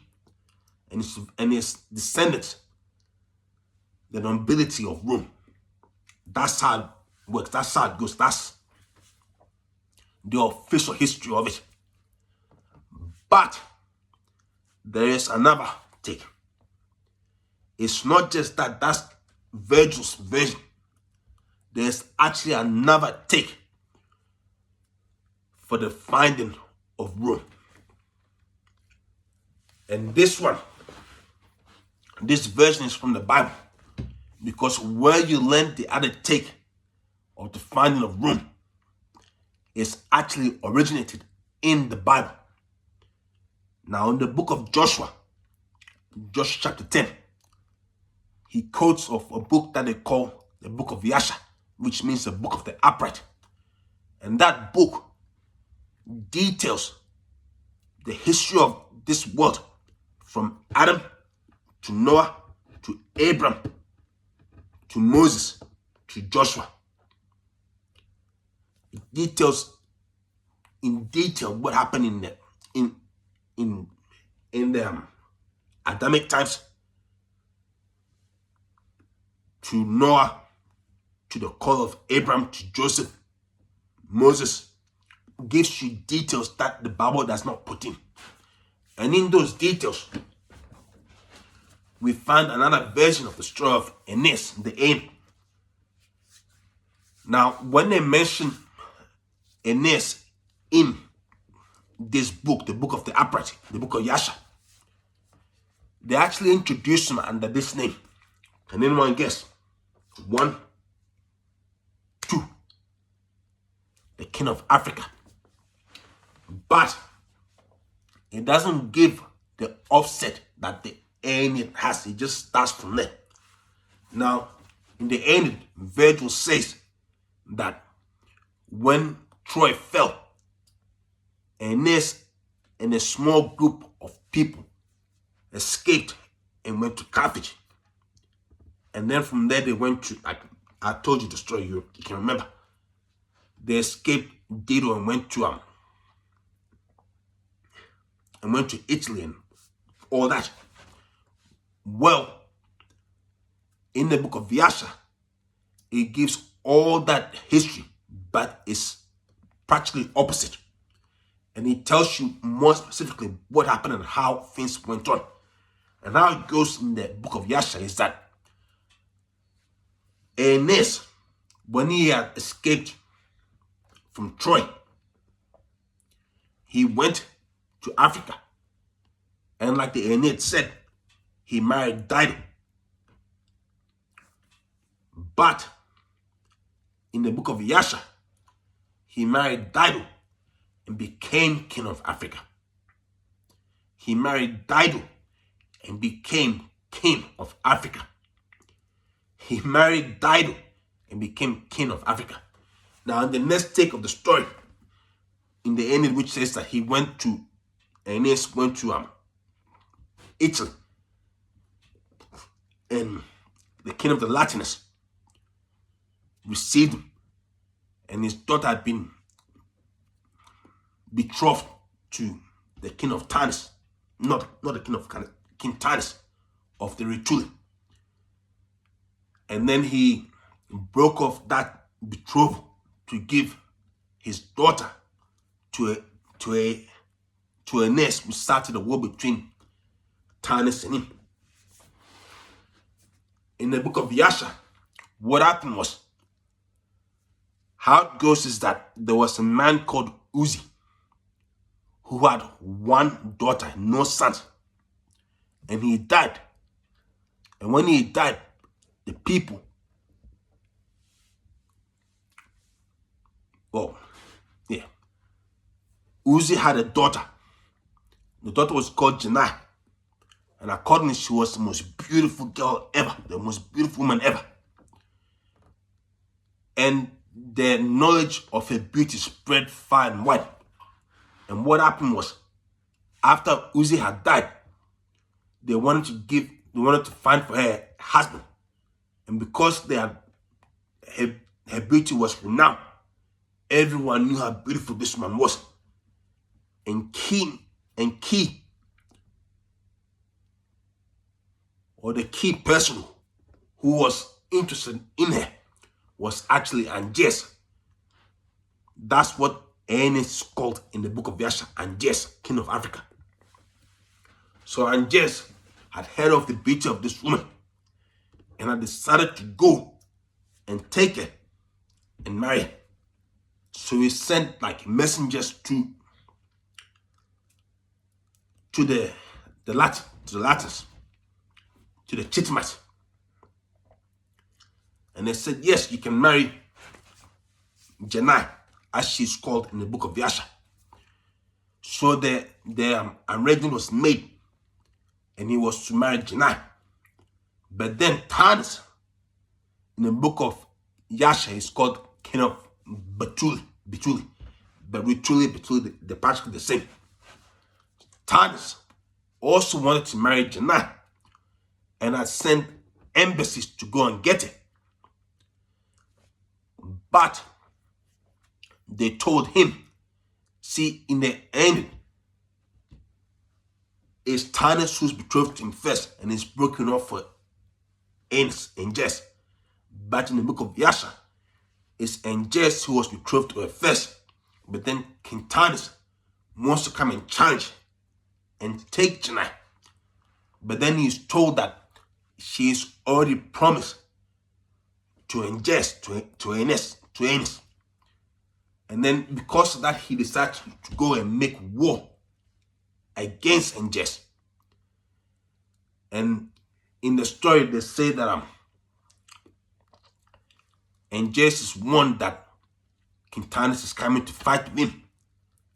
Speaker 1: and his descendants, the nobility of Rome. That's how it works. That's how it goes. That's the official history of it. But there is another take. It's not just that. That's Virgil's version. There's actually another take for the finding of Rome. And this version is from the Bible, because where you learn the other take of the finding of Rome is actually originated in the Bible. Now, in the book of Joshua chapter 10, he quotes of a book that they call the book of Yasha, which means the book of the upright. And that book details the history of this world from Adam to Noah to Abram to Moses to Joshua. It details in detail what happened in the Adamic times, to Noah, to the call of Abraham, to Joseph, Moses. Gives you details that the Bible does not put in. And in those details, we find another version of the story of Aeneas, the Aeneid. Now, when they mention Aeneas in this book, the book of the upright, the book of Yasha, they actually introduce him under this name. Can anyone guess? 1, 2. The king of Africa. But it doesn't give the offset that the Aeneid has. It just starts from there. Now, in the Aeneid, Virgil says that when Troy fell, Aeneas and a small group of people escaped and went to Carthage. And then from there they went to, like I told you the story, you can remember. They escaped Dido and went to Italy and all that. Well, in the book of Yasha, it gives all that history, but it's practically opposite. And it tells you more specifically what happened and how things went on. And how it goes in the book of Yasha is that Aeneas, when he had escaped from Troy, he went to Africa. And like the Aeneid said, he married Dido. But in the book of Yasha, he married Dido and became king of Africa. He married Dido and became king of Africa. He married Dido and became king of Africa. Now, in the next take of the story, in the Aeneid, which says that Aeneas went to Italy, and the king of the Latinus received him, and his daughter had been betrothed to the king of Tanis, not the king of Tanis, King Tanis of the Rutuli. And then he broke off that betrothal to give his daughter to Aeneas, which started a war between Tanis and him. In the book of Yasha, what happened was, how it goes is that there was a man called Uzi who had one daughter, no sons, and he died. And when he died, the people, Uzi had a daughter. The daughter was called Janai. And accordingly, she was the most beautiful girl ever, the most beautiful woman ever. And the knowledge of her beauty spread far and wide. And what happened was, after Uzi had died, they wanted to find for her a husband. And because her beauty was renowned, everyone knew how beautiful this woman was. And the key person who was interested in her was actually Anges. That's what Aeneas is called in the book of Yasha, Anges, king of Africa. So Anges had heard of the beauty of this woman and had decided to go and take her and marry her. So he sent like messengers to the Latins, to the Chittimas. And they said, yes, you can marry Janai, as she's called in the book of Yasha. So the arrangement was made, and he was to marry Janai. But then Tanis, in the book of Yasha, is called king of Batuli, Betuli. But Betuli, they're practically the same. Tanis also wanted to marry Janai and had sent embassies to go and get it. But they told him, see, in the end, it's Tanis who's betrothed him first and is broken off for Enes and Jess. But in the book of Yasha, it's Jess who was betrothed to her first. But then King Tanis wants to come and challenge and take Janai. But then he's told that she is already promised to Jess, to Enes. And then because of that, he decides to go and make war against Jess. And in the story, they say that Jess is one that King Tanis is coming to fight with him.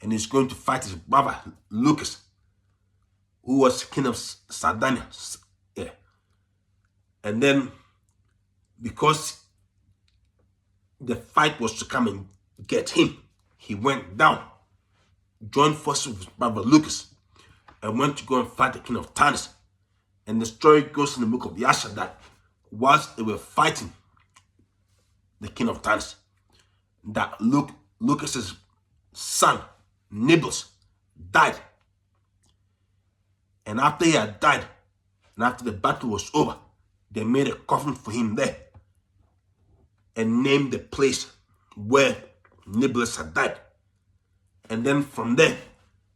Speaker 1: And he's going to fight his brother, Lucas, who was king of Sardinia. Yeah. And then, because the fight was to come and get him, he went down, joined forces with his brother Lucas, and went to go and fight the king of Tanis. And the story goes in the book of Yasha that whilst they were fighting the king of Tanis, that Lucas's son, Nibbles, died. And after he had died, and after the battle was over, they made a coffin for him there and named the place where Nibbles had died. And then from there,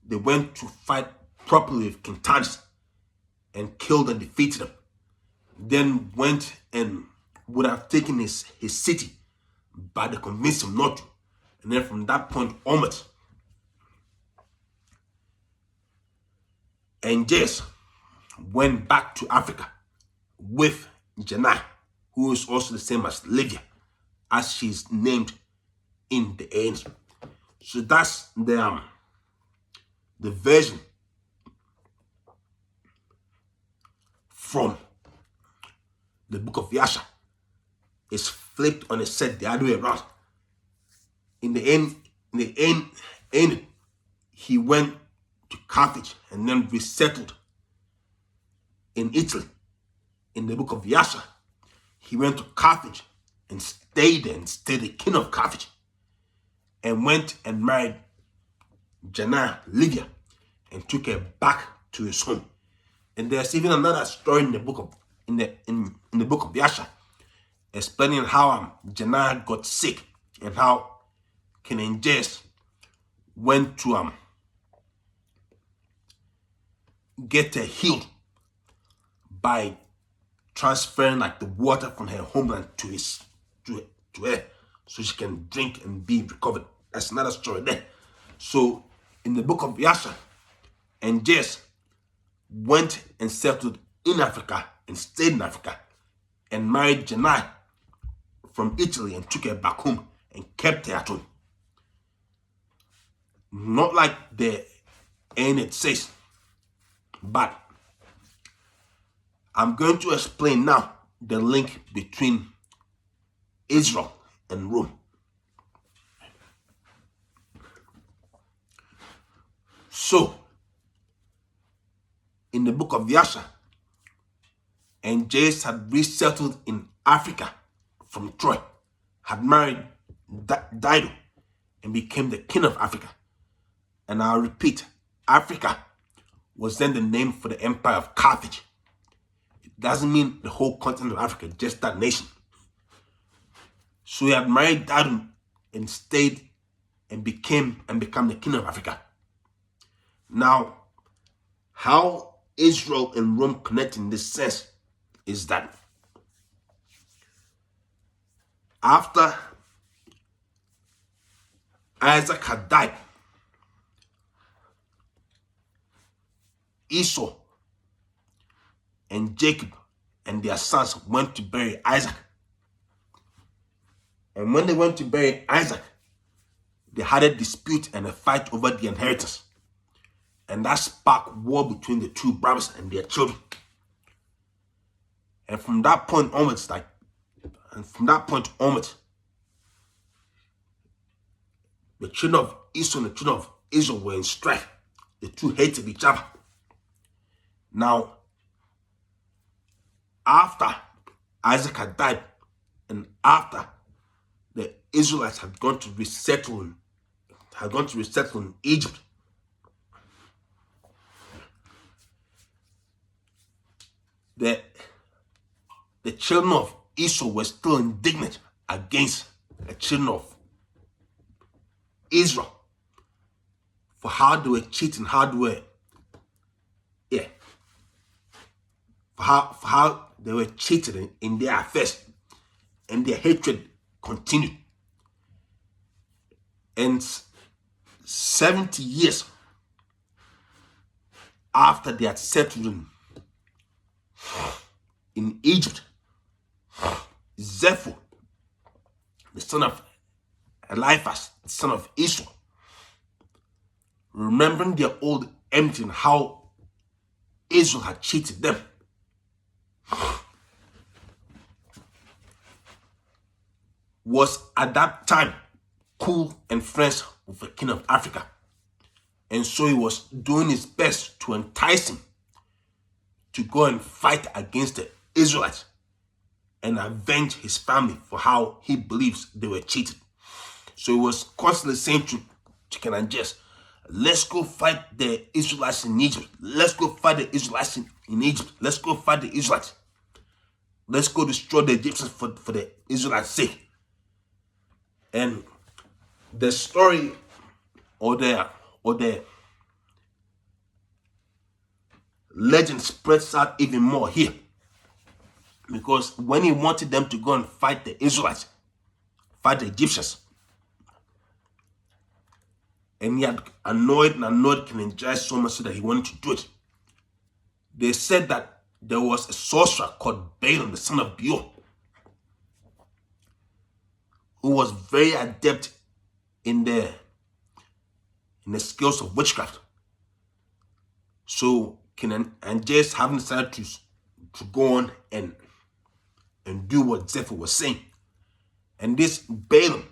Speaker 1: they went to fight properly with King Tanis and killed and defeated him. Then went and would have taken his city, but they convinced him not to. And then from that point onwards, Jess went back to Africa with Janai, who is also the same as Livia, as she's named in the end. So that's the version from the book of Yasha. It's flipped on its set the other way around. In the end, he went to Carthage and then resettled in Italy. In the book of Yasha, he went to Carthage and stayed there and stayed the king of Carthage, and went and married Janai, Livia, and took her back to his home. And there's even another story in the book of in the book of Yasha, explaining how Janai got sick and how King Jess went to get her healed by transferring like the water from her homeland to her, so she can drink and be recovered. That's another story there. So in the book of Yasha, Jess went and settled in Africa and stayed in Africa and married Janai from Italy and took her back home and kept her at home. Not like the end it says, but I'm going to explain now the link between Israel and Rome. So, in the book of Yasha, Jess had resettled in Africa from Troy, had married Dido, and became the king of Africa. And I'll repeat, Africa was then the name for the empire of Carthage. It doesn't mean the whole continent of Africa, just that nation. So he had married Dido and stayed and become the king of Africa. Now, how Israel and Rome connect in this sense is that after Isaac had died, Esau and Jacob and their sons went to bury Isaac. And when they went to bury Isaac, they had a dispute and a fight over the inheritance. And that sparked war between the two brothers and their children. And from that point onwards, the children of Esau and the children of Israel were in strife. The two hated each other. Now, after Isaac had died, and after the Israelites had gone to resettle in Egypt, the children of Esau were still indignant against the children of Israel for how they were cheating, for how they were cheated in their affairs, and their hatred continued. And 70 years after they had settled in Egypt, Zepho, the son of Eliphaz, the son of Esau, remembering their old enmity and how Israel had cheated them, was at that time cool and friends with the king of Africa. And so he was doing his best to entice him to go and fight against the Israelites and avenge his family for how he believes they were cheated. So he was constantly saying to King and Jess, let's go fight the Israelites in Egypt. Let's go fight the Israelites in Egypt. Let's go fight the Israelites. Let's go destroy the Egyptians for the Israelites' sake. And the story or the legend spreads out even more here. Because when he wanted them to go and fight the Israelites, fight the Egyptians, and he had annoyed King Jairus so much so that he wanted to do it, they said that there was a sorcerer called Balaam, the son of Beor, who was very adept in the skills of witchcraft. So King and Jairus having decided to go on and do what Zepho was saying. And this Balaam,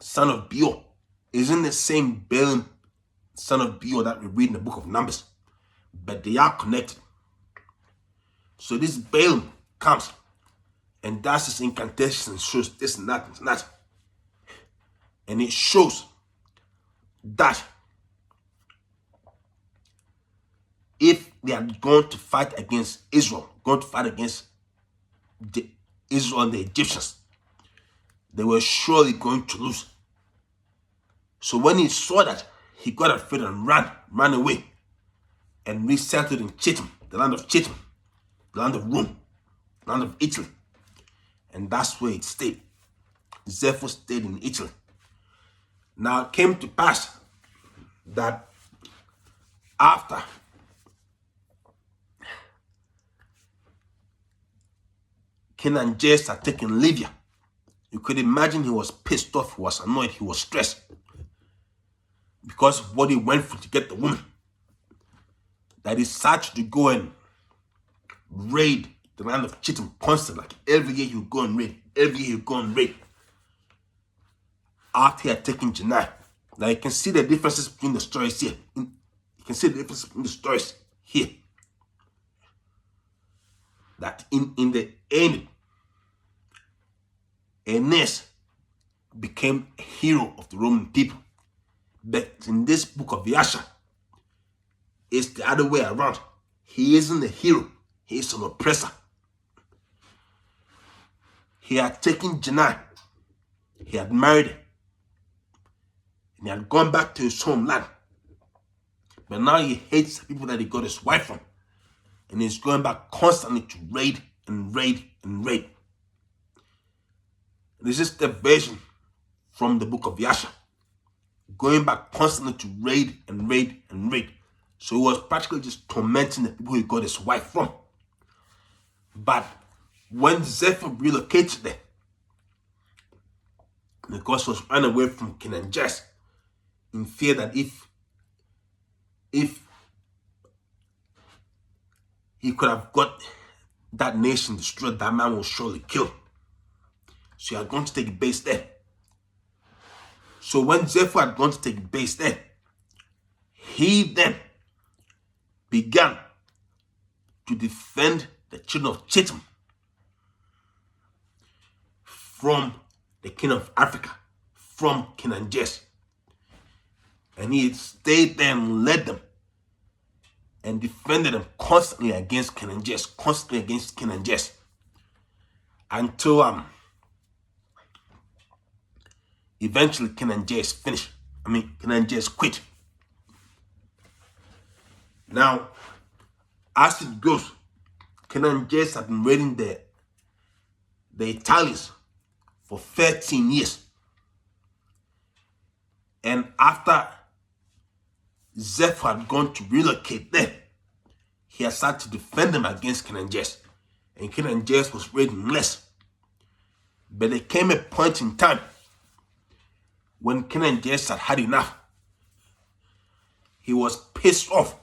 Speaker 1: son of Beor, isn't the same Balaam, son of Beor, that we read in the book of Numbers, but they are connected. So this Balaam comes and does his incantation and shows this and that and that. And it shows that if they are going to fight against Israel, going to fight against Israel and the Egyptians, they were surely going to lose. So when he saw that, he got afraid and ran away, and resettled in Chittim, the land of Chittim, the land of Rome, the land of Italy. And that's where it stayed. Zepho stayed in Italy. Now it came to pass that after King and Jairus had taken Libya, you could imagine he was pissed off, he was annoyed, he was stressed because of what he went through to get the woman, that he started to go and raid the land of Chittim constantly. Like every year he would go and raid. After he had taken Janai. Now you can see the differences between the stories here. That in the end, Aeneas became a hero of the Roman people. But in this book of Yasha, it's the other way around. He isn't a hero, he is an oppressor. He had taken Janai, he had married her, and he had gone back to his homeland. But now he hates the people that he got his wife from. And he's going back constantly to raid and raid and raid. This is the version from the book of Yasha. Going back constantly to raid and raid and raid. So he was practically just tormenting the people he got his wife from. But when Zepho relocated there, because he was running away from King and Jairus, in fear that if he could have got that nation destroyed, that man was surely killed. So he had gone to take a base there. So when Zephyr had gone to take base there, he then began to defend the children of Chittim from the king of Africa, from King Anges. And he stayed there and led them and defended them constantly against King Anges, until eventually King Anges finished. King Anges quit. Now, as it goes, King Anges had been raiding the Italians for 13 years. And after Zephyr had gone to relocate there, he had started to defend them against King Anges. And King Anges was raiding less. But there came a point in time when King Anges had had enough. He was pissed off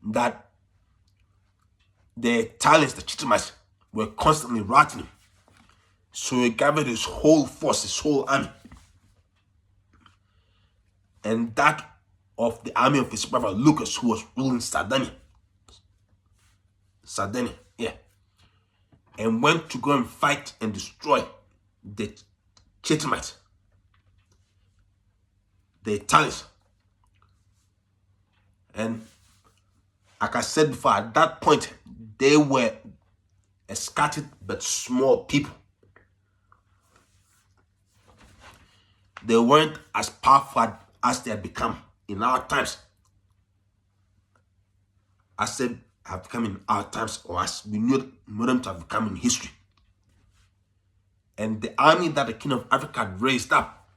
Speaker 1: that the Italians, the Chittimites, were constantly routing him. So he gathered his whole force, his whole army, and that of the army of his brother Lucas, who was ruling Sardinia, and went to go and fight and destroy the Chittimites, the Italians. And like I said before, at that point, they were a scattered but small people. They weren't as powerful as they had become in our times. I said have become in our times, or as we knew them to have become in history. And the army that the king of Africa had raised up,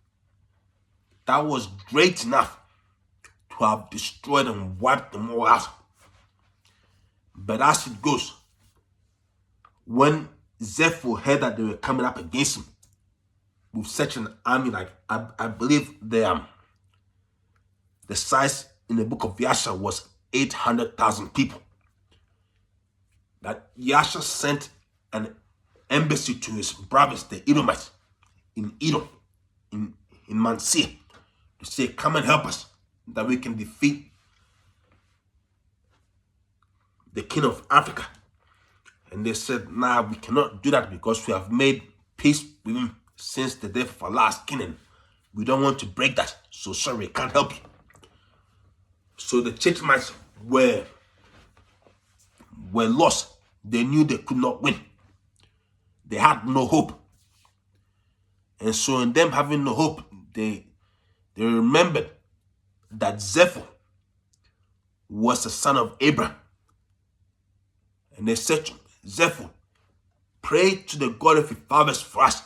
Speaker 1: that was great enough to have destroyed and wiped them all out. But as it goes, when Zephyr heard that they were coming up against him with such an army, like I believe the size in the book of Yasha was 800,000 people, that Yasha sent an embassy to his brothers, the Edomites, in Edom, in Mansia, to say, come and help us, that we can defeat the king of Africa. And they said, nah, we cannot do that because we have made peace with him since the death of our last king, and we don't want to break that. So sorry, we can't help you. So the Chittimites were lost. They knew they could not win. They had no hope. And so in them having no hope, they remembered that Zephyr was the son of Abraham. And they said to him, Zephyr, pray to the God of your fathers for us,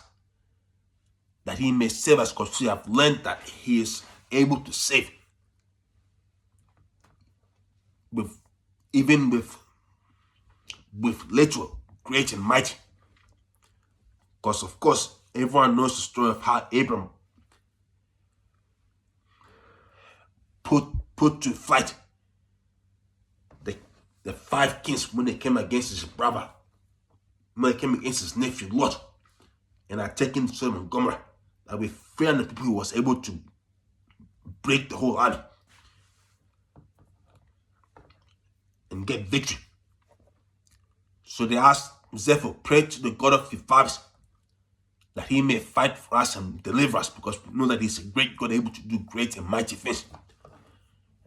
Speaker 1: that he may save us, because we have learned that he is able to save. Even with little, great and mighty. Because of course, everyone knows the story of how Abraham put to flight the 5 kings when they came against his brother, when they came against his nephew Lot, and had taken Sodom and Gomorrah. That with 300 people, he was able to break the whole army and get victory. So they asked Zephyr, pray to the God of your fathers, that he may fight for us and deliver us, because we know that he's a great God, able to do great and mighty things.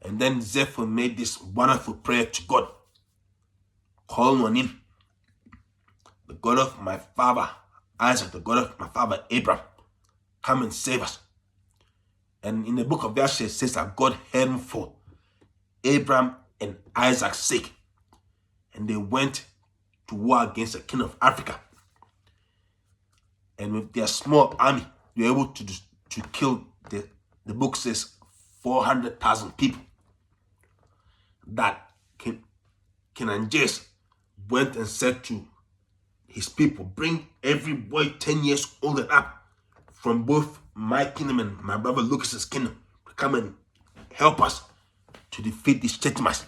Speaker 1: And then Zephyr made this wonderful prayer to God, calling on him, the God of my father Isaac, the God of my father Abraham, come and save us. And in the book of Yasha, it says that God heard him for Abraham and Isaac's sake. And they went to war against the king of Africa. And with their small army, they were able to kill, the book says, 400,000 people. That King Anges went and said to his people, bring every boy 10 years old and up from both my kingdom and my brother Lucas's kingdom to come and help us to defeat these Chittimites.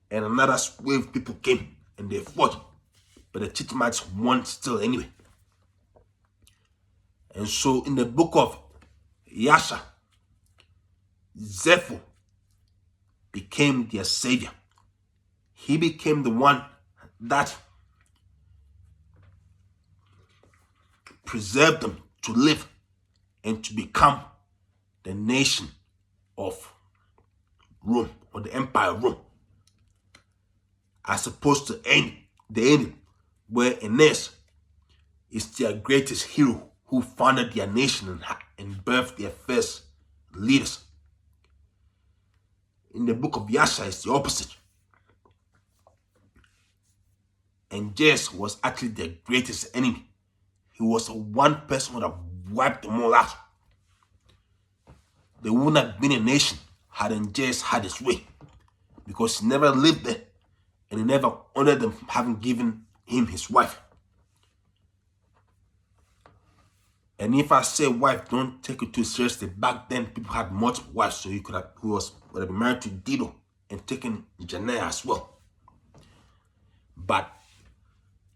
Speaker 1: And another wave of people came and they fought, but the Chittimites won still anyway. And so in the book of Yasha, Zepho became their savior. He became the one that preserved them to live and to become the nation of Rome, or the empire of Rome, as opposed to the ending, where Aeneas is their greatest hero who founded their nation and birthed their first leaders. In the book of Yasha, it's the opposite. Angeas was actually their greatest enemy. He was one person who would have wiped them all out. They wouldn't have been a nation had Angeas had his way, because he never lived there and he never honored them for having given him his wife. And if I say wife, don't take it too seriously. Back then, people had multiple wives, so he would have been married to Dido and taken Janea as well. But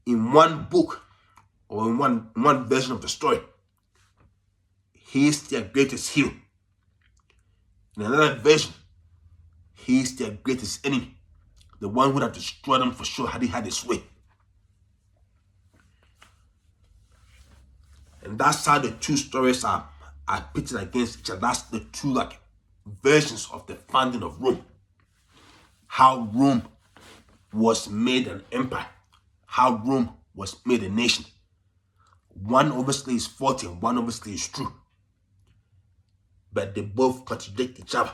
Speaker 1: in one book, or in one version of the story, he is their greatest hero. In another version, he is their greatest enemy, the one who would have destroyed them for sure had he had his way. And that's how the two stories are pitted against each other. That's the two versions of the founding of Rome. How Rome was made an empire. How Rome was made a nation. One obviously is faulty and one obviously is true. But they both contradict each other.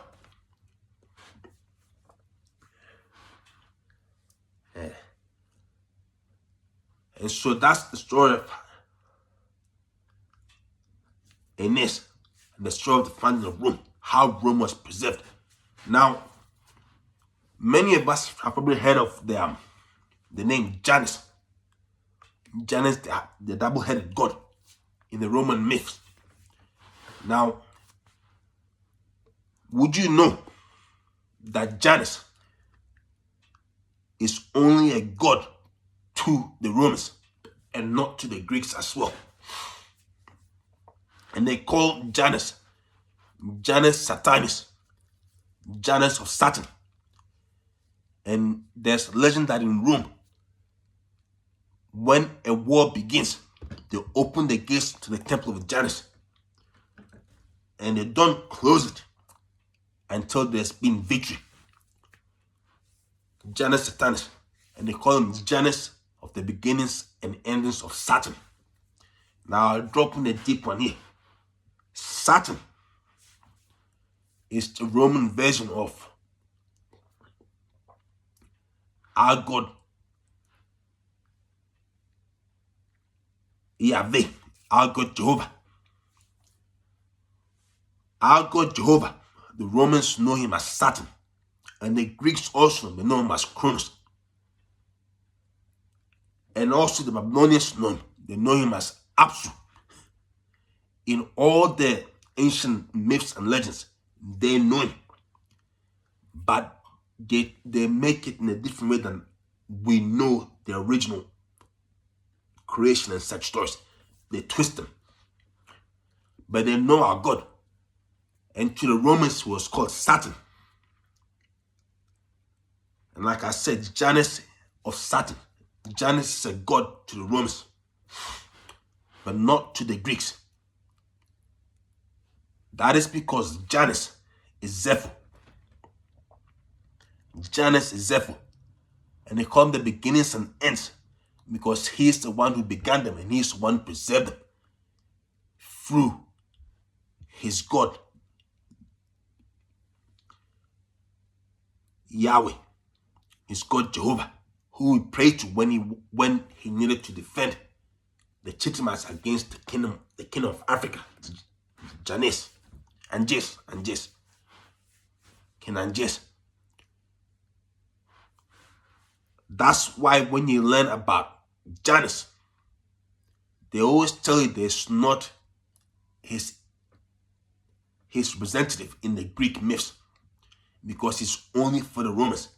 Speaker 1: And so that's the story of Aeneas and the story of the founding of Rome. How Rome was preserved. Now, many of us have probably heard of the name Janus. Janus, the double-headed god in the Roman myths. Now, would you know that Janus is only a god to the Romans and not to the Greeks as well? And they call Janus Saturnus, Janus of Saturn. And there's a legend that in Rome, when a war begins, they open the gates to the temple of Janus and they don't close it until there's been victory. Janus Saturnus. And they call him Janus of the beginnings and endings of Saturn. Now I'll drop in a deep one here. Saturn is the Roman version of our God Yahweh, our God Jehovah. Our God Jehovah, the Romans know him as Saturn, and the Greeks also know him as Cronus. And also the Babylonians they know him as Apsu. In all the ancient myths and legends, they know him. But they make it in a different way than we know the original creation and such stories. They twist them. But they know our God. And to the Romans, he was called Saturn. And like I said, Janus of Saturn. Janus is a god to the Romans, but not to the Greeks. That is because Janus is Zepho. Janus is Zepho. And they call him the beginnings and ends because he is the one who began them and he is the one who preserved them through his God, Yahweh, his God Jehovah, who he prayed to when he needed to defend the Chittimas against the kingdom of Africa, Janus, Angeas, King Angeas. That's why when you learn about Janus, they always tell you there's not his representative in the Greek myths, because it's only for the Romans.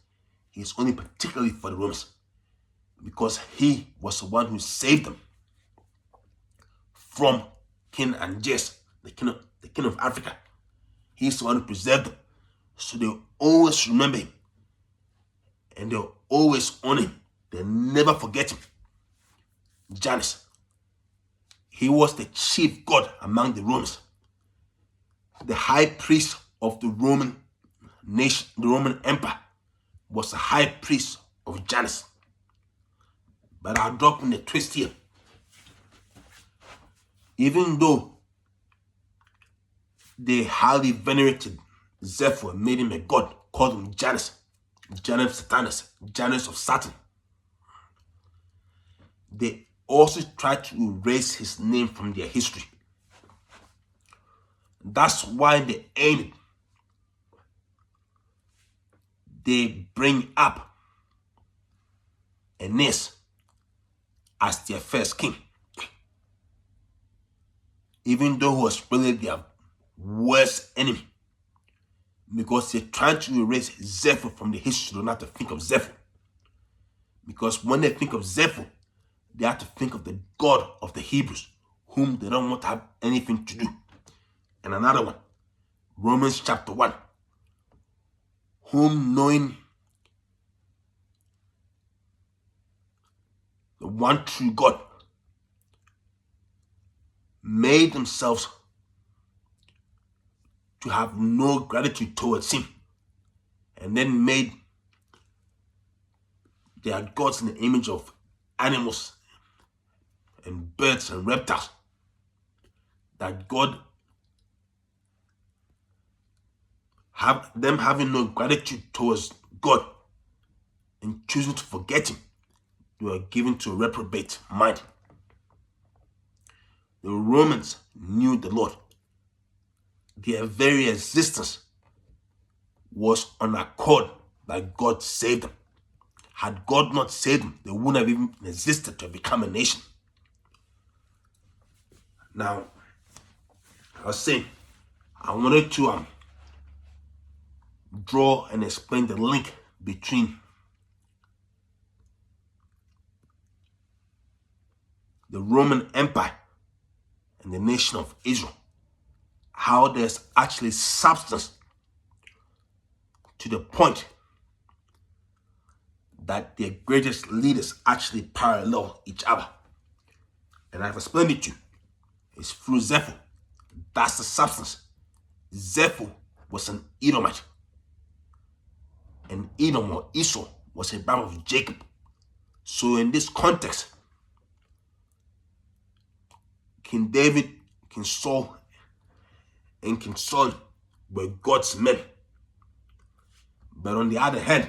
Speaker 1: He's only particularly for the Romans, because he was the one who saved them from King Anges, the king of Africa. He's the one who preserved them. So they always remember him. And they'll always honor him. They'll never forget him. Janus. He was the chief god among the Romans. The high priest of the Roman nation, the Roman Empire, was the high priest of Janus. But I'll drop in a twist here. Even though they highly venerated Zephyr and made him a god, called him Janus, Janus Satanus, Janus of Saturn, they also tried to erase his name from their history. That's why in the end, they bring up Aeneas as their first king. Even though he was really their worst enemy. Because they're trying to erase Zephyr from the history, they don't have to think of Zephyr. Because when they think of Zephyr, they have to think of the God of the Hebrews, whom they don't want to have anything to do. And another one, Romans chapter 1, whom knowing the one true God made themselves to have no gratitude towards him, and then made their gods in the image of animals and birds and reptiles, that God, having no gratitude towards God and choosing to forget him, they were given to a reprobate mind. The Romans knew the Lord. Their very existence was on accord that God saved them. Had God not saved them, they wouldn't have even existed to become a nation. Now, I was saying, I wanted to draw and explain the link between the Roman Empire and the nation of Israel. How there's actually substance to the point that their greatest leaders actually parallel each other. And I've explained it to you. It's through Zephyr. That's the substance. Zephyr was an Edomite. And Edom or Esau was a brother of Jacob. So in this context, King David, King Saul, and King Saul were God's men. But on the other hand,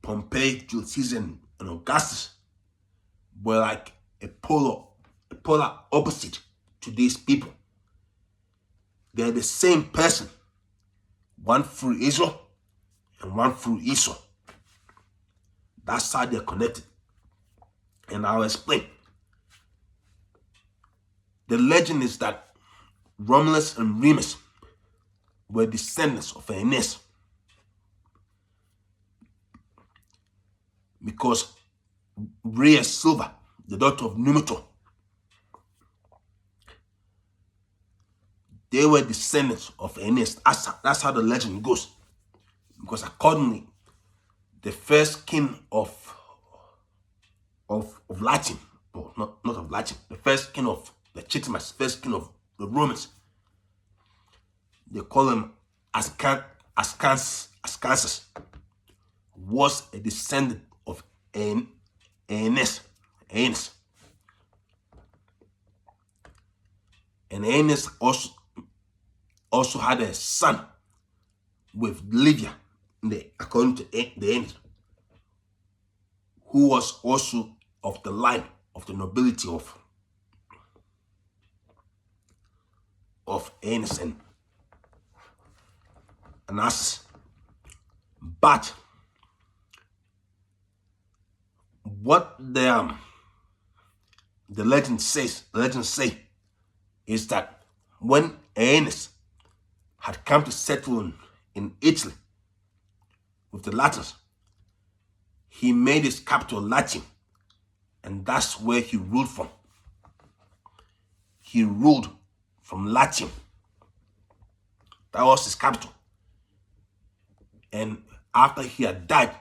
Speaker 1: Pompey, Julius Caesar, and Augustus were like a polar opposite to these people. They're the same person, one through Israel and one through Esau. That's how they're connected. And I'll explain. The legend is that Romulus and Remus were descendants of Aeneas, because Rhea Silva, the daughter of Numitor, they were descendants of Aeneas. That's how the legend goes. Because accordingly, the first king of Latin, or not of Latin, the first king of the Chitimas, first king of the Romans, they call him Ascanus, was a descendant of Aeneas. And Aeneas also had a son with Livia, according to the Aeneas, who was also of the line of the nobility of Aeneas and Anastas. But what the legends say is that when Aeneas had come to settle in Italy with the Latins, he made his capital Latium, and that's where he ruled from. he ruled from Latium. That was his capital. And after he had died,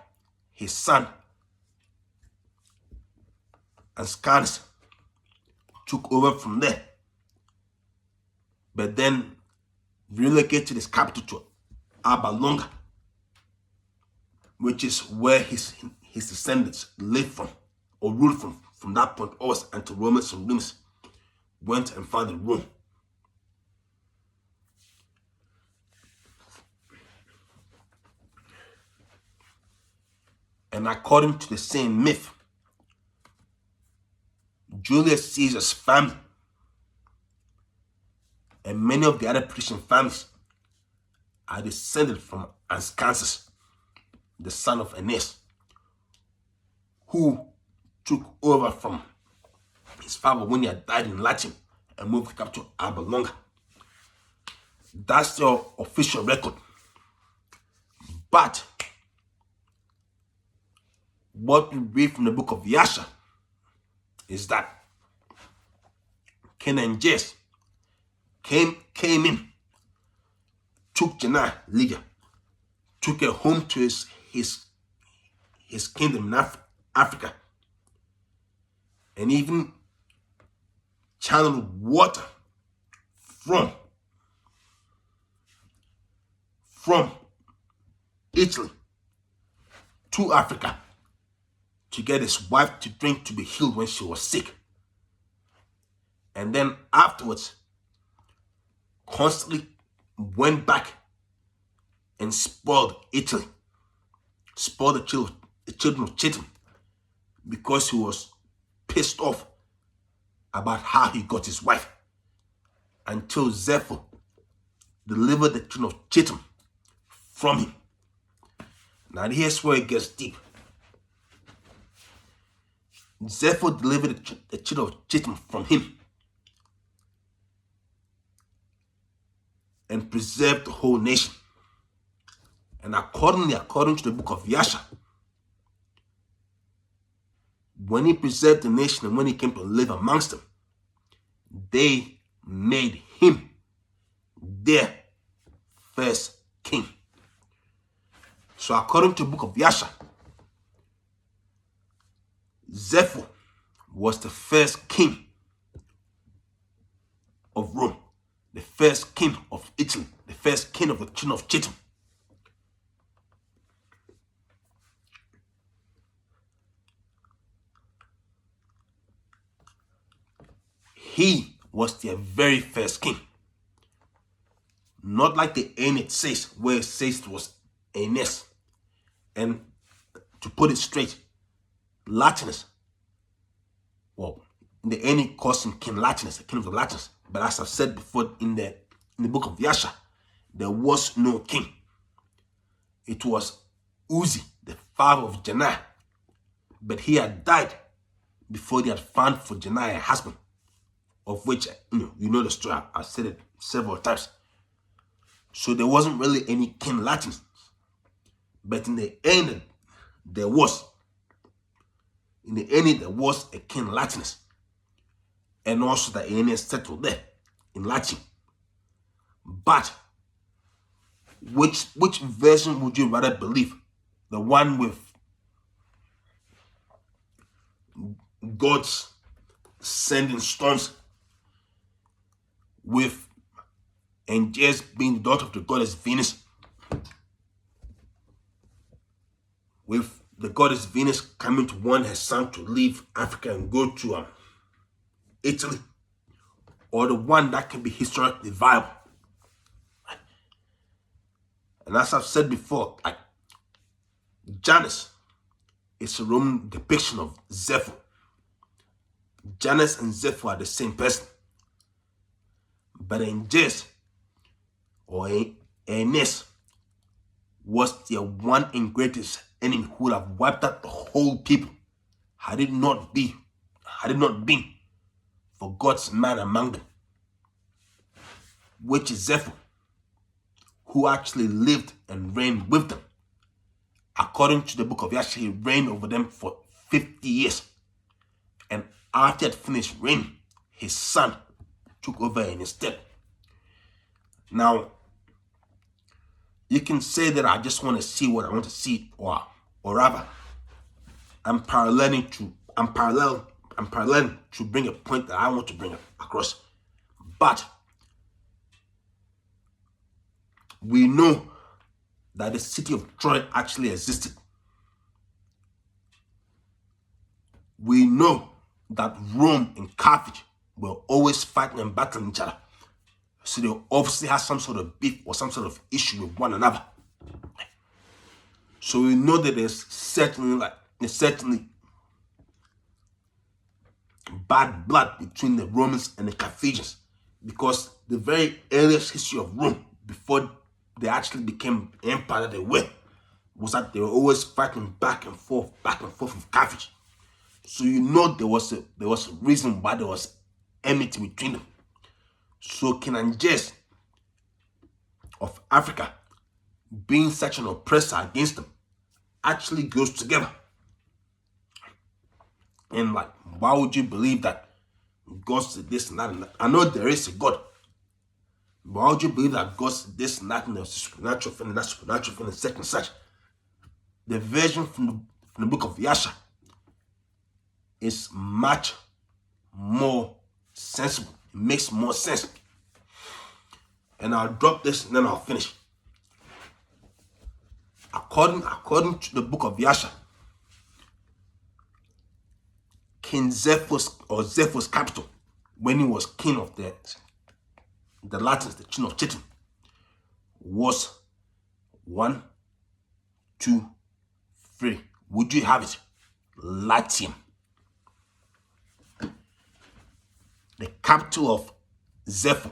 Speaker 1: his son Ascanis took over from there, but then relocated his capital to Alba Longa, which is where his descendants lived from, or ruled from that point onwards until Romans and Remus went and founded Rome. And according to the same myth, Julius Caesar's family and many of the other patrician families are descended from Ascanus, the son of Aeneas, who took over from his father when he had died in Latium and moved the capital to Alba Longa. That's your official record. But what we read from the book of Yasha is that King Angeas came in, took Janai, Lydia, took her home to his kingdom in Africa, and even channeled water from Italy to Africa to get his wife to drink to be healed when she was sick. And then afterwards, constantly went back and spoiled Italy, spoiled the children of Chittim, because he was pissed off about how he got his wife, until Zephyr delivered the children of Chittim from him. Now here's where it gets deep. Zephyr delivered the children of Chittim from him and preserved the whole nation. And according to the book of Yasha, when he preserved the nation and when he came to live amongst them, they made him their first king. So according to the book of Yasha, Zephyr was the first king of Rome, the first king of Italy, the first king of the children of Chittim. He was their very first king. Not like the Aeneid says, where it says it was Aeneas. And to put it straight, Latinus, well, the Aeneid calls him King Latinus, the king of the Latins. But as I've said before in the book of Yasha, there was no king. It was Uzi, the father of Janai. But he had died before they had found for Janai a husband, of which, you know the story. I've said it several times. So there wasn't really any King Latinus. But in the Aeneid, there was. In the Aeneid, there was a King Latinus. And also the Aeneid settled there in Latium. But which version would you rather believe? The one with gods sending storms, with Angeas being the daughter of the goddess Venus, with the goddess Venus coming to warn her son to leave Africa and go to Italy, or the one that can be historically viable? And as I've said before, Janus is a Roman depiction of Zephyr. Janus and Zephyr are the same person. But Angeas, or Aeneas, was their one and greatest enemy who would have wiped out the whole people had it not been for God's man among them, which is Zephyr, who actually lived and reigned with them. According to the book of Yasha, he reigned over them for 50 years. And after he had finished reigning, his son took over in his stead. Now, you can say that I just want to see what I want to see, or rather, I'm paralleling to bring a point that I want to bring across. But we know that the city of Troy actually existed. We know that Rome and Carthage were always fighting and battling each other. So they obviously had some sort of beef or some sort of issue with one another. So we know that there's certainly bad blood between the Romans and the Carthaginians, because the very earliest history of Rome, before they actually became the empire that they were, was that they were always fighting back and forth with Carthage. So you know there was a reason why there was enmity between them. So King Anges of Africa being such an oppressor against them actually goes together. And like, why would you believe that God said this and that and that? I know there is a God, but why would you believe that God said this and that and there's a supernatural thing and that supernatural thing and such and such? The version from the book of Yasha is much more sensible. It makes more sense. And I'll drop this and then I'll finish. According to the book of Yasha, King Zephyr's capital, when he was king of the Latins, the king of Chitin, was 1, 2, 3. Would you have it? Latium. The capital of Zephyr,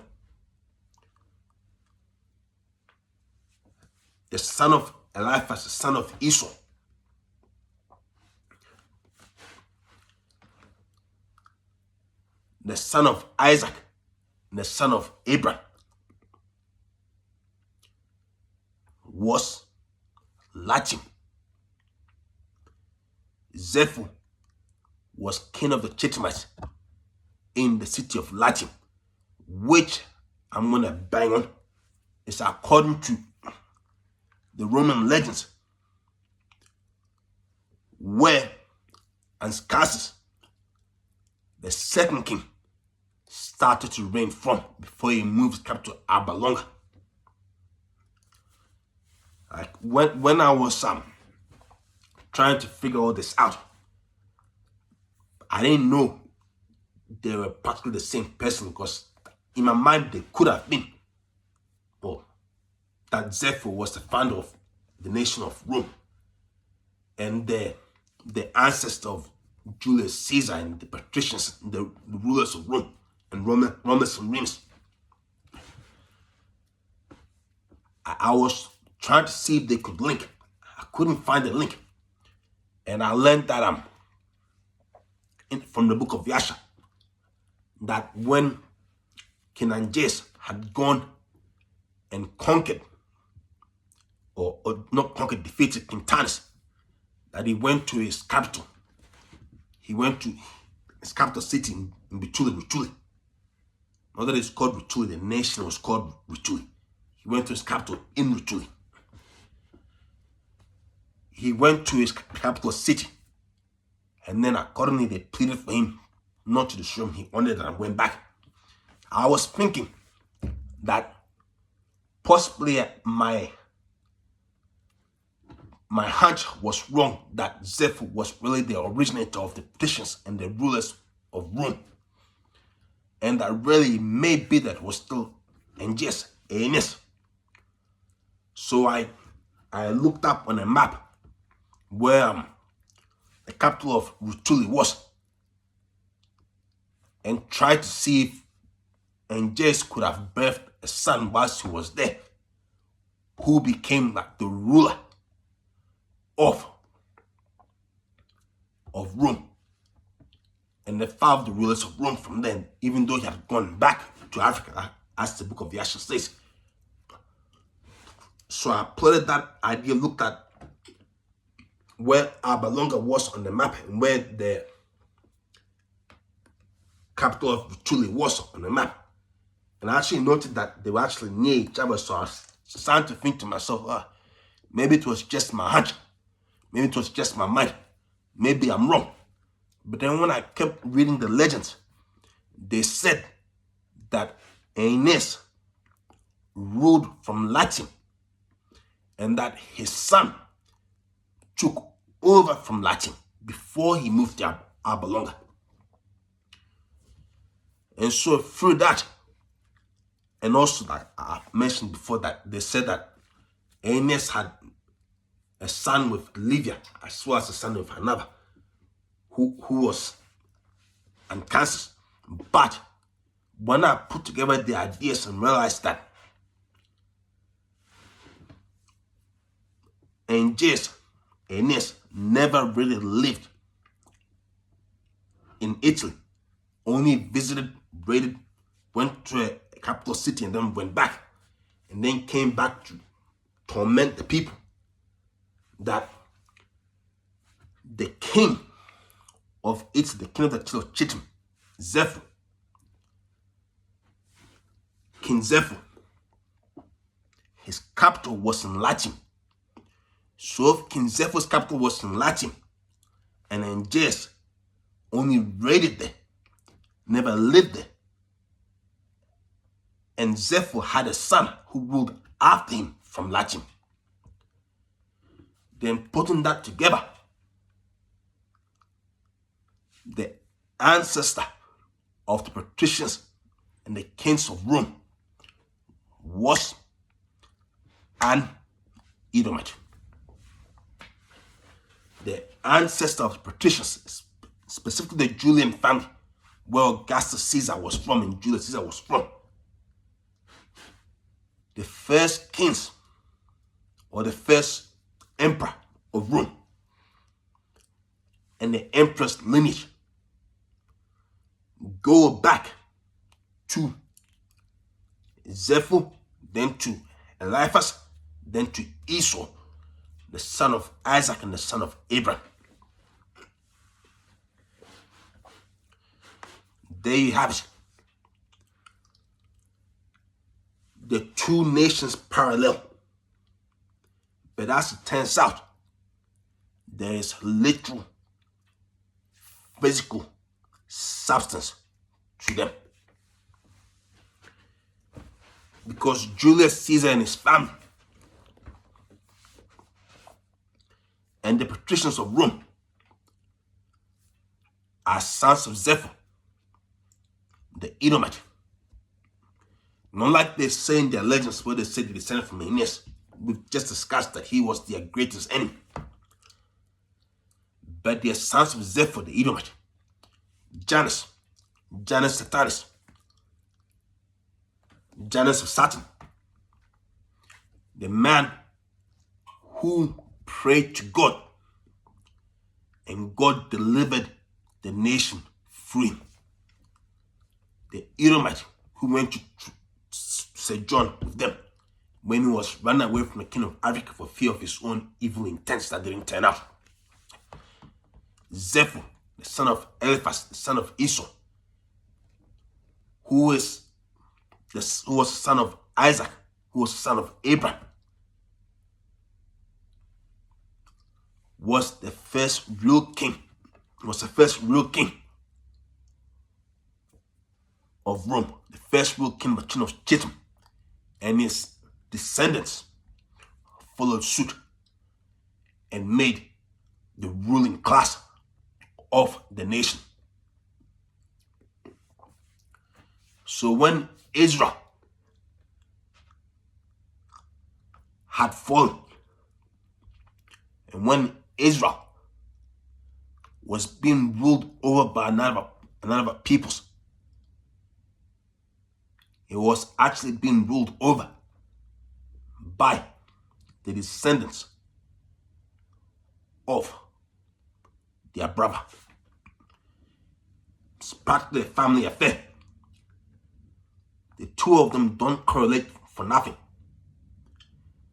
Speaker 1: the son of Eliphaz, the son of Esau, the son of Isaac, the son of Abraham, was Latium. Zephyr was king of the Chitimites in the city of Latium, which I'm going to bang on. It's according to the Roman legends, where Anscasis, the second king, started to reign from before he moved his capital to Alba Longa. Like when I was trying to figure all this out, I didn't know they were practically the same person, because in my mind they could have been. But that Zephyr was the founder of the nation of Rome, and the ancestor of Julius Caesar and the patricians, the rulers of Rome, and Romulus and Remus. I was trying to see if they could link. I couldn't find the link. And I learned that from the book of Yasha, that when King Anges had gone and conquered, or not conquered, defeated King Tanis, that he went to his capital. He went to his capital city in Rutuli. Not that it's called Rutuli, the nation was called Rutuli. He went to his capital in Rutuli. He went to his capital city, and then accordingly they pleaded for him not to destroy him. He honored and went back. I was thinking that possibly my hunch was wrong, that Zephyr was really the originator of the patricians and the rulers of Rome, and that really may be that was still Anges, Aeneas. So I looked up on a map where the capital of Rutuli was, and tried to see if Anges could have birthed a son whilst he was there, who became like the ruler of Rome, and the father of the rulers of Rome from then, even though he had gone back to Africa, as the book of Yasha says. So I plotted that idea, looked at where Alba Longa was on the map and where the capital of Rutuli was on the map. And I actually noted that they were actually near each other, so I was starting to think to myself, maybe it was just my hunch. Maybe it was just my mind. Maybe I'm wrong. But then when I kept reading the legends, they said that Aeneas ruled from Latium and that his son took over from Latium before he moved to Alba Longa. And so through that, and also that I mentioned before that they said that Aeneas had a son with Livia as well as a son with another who was unconscious. But when I put together the ideas and realized that Aeneas never really lived in Italy, only visited, raided, went to a capital city and then went back, and then came back to torment the people, that the king of Italy, the king of the city of Chittim, King Zephyr, his capital was in Latium. So if King Zephyr's capital was in Latium and Aeneas only raided there, never lived there, and Zephyr had a son who ruled after him from Latium, then putting that together, the ancestor of the patricians and the kings of Rome was an Edomite. The ancestor of the patricians, specifically the Julian family, where Augustus Caesar was from and Julius Caesar was from. The first kings or the first emperor of Rome and the empress lineage go back to Zephyr, then to Eliphaz, then to Esau, the son of Isaac and the son of Abraham. There you have it. The two nations parallel. But as it turns out, there is literal, physical substance to them. Because Julius Caesar and his family and the patricians of Rome are sons of Zephyr, the Edomite. Not like they say in their legends where they say they descended from Aeneas. We've just discussed that he was their greatest enemy. But they are sons of Zephyr, the Edomite. Janus Satanas, Janus of Saturn, the man who prayed to God and God delivered the nation free. The Edomite who went to St. John with them when he was running away from the king of Africa for fear of his own evil intents that didn't turn out. Zephyr, the son of Eliphaz, the son of Esau, who was the son of Isaac, who was the son of Abraham, was the first real king. Was the first real king of Rome, the first real king of the kingdom of Chittim, and his descendants followed suit and made the ruling class of the nation. So when Israel had fallen, and when Israel was being ruled over by another peoples, it was actually being ruled over by the descendants of their brother. It's practically a family affair. The two of them don't correlate for nothing.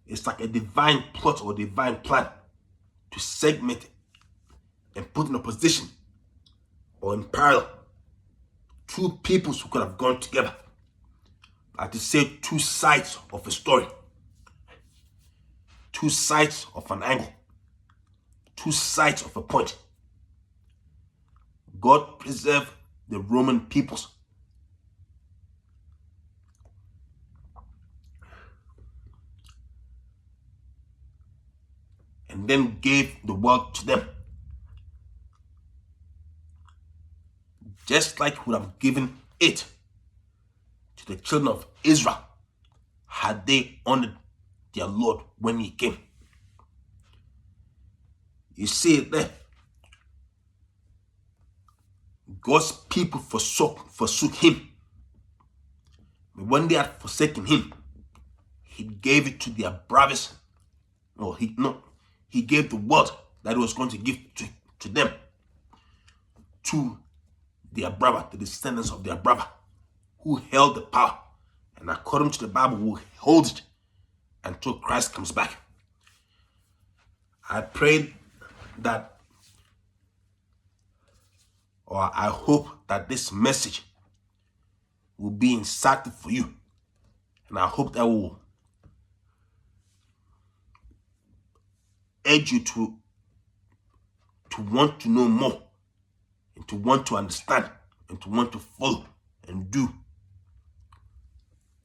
Speaker 1: It's like a divine plot or divine plan to segment and put in a position or in parallel two peoples who could have gone together. like to say, two sides of a story, two sides of an angle, two sides of a point. God preserved the Roman peoples. And then gave the world to them. Just like he would have given it to the children of Israel had they honored their Lord when he came. You see it there. God's people forsook him. But when they had forsaken him, he gave it to their brothers. He gave the word that he was going to give to them, to their brother, the descendants of their brother, who held the power, and according to the Bible, will hold it until Christ comes back. I pray that, or I hope that this message will be insightful for you, and I hope that will urge you to want to know more, and to want to understand, and to want to follow and do,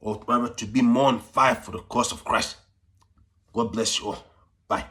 Speaker 1: or rather to be more on fire for the cause of Christ. God bless you all. Bye.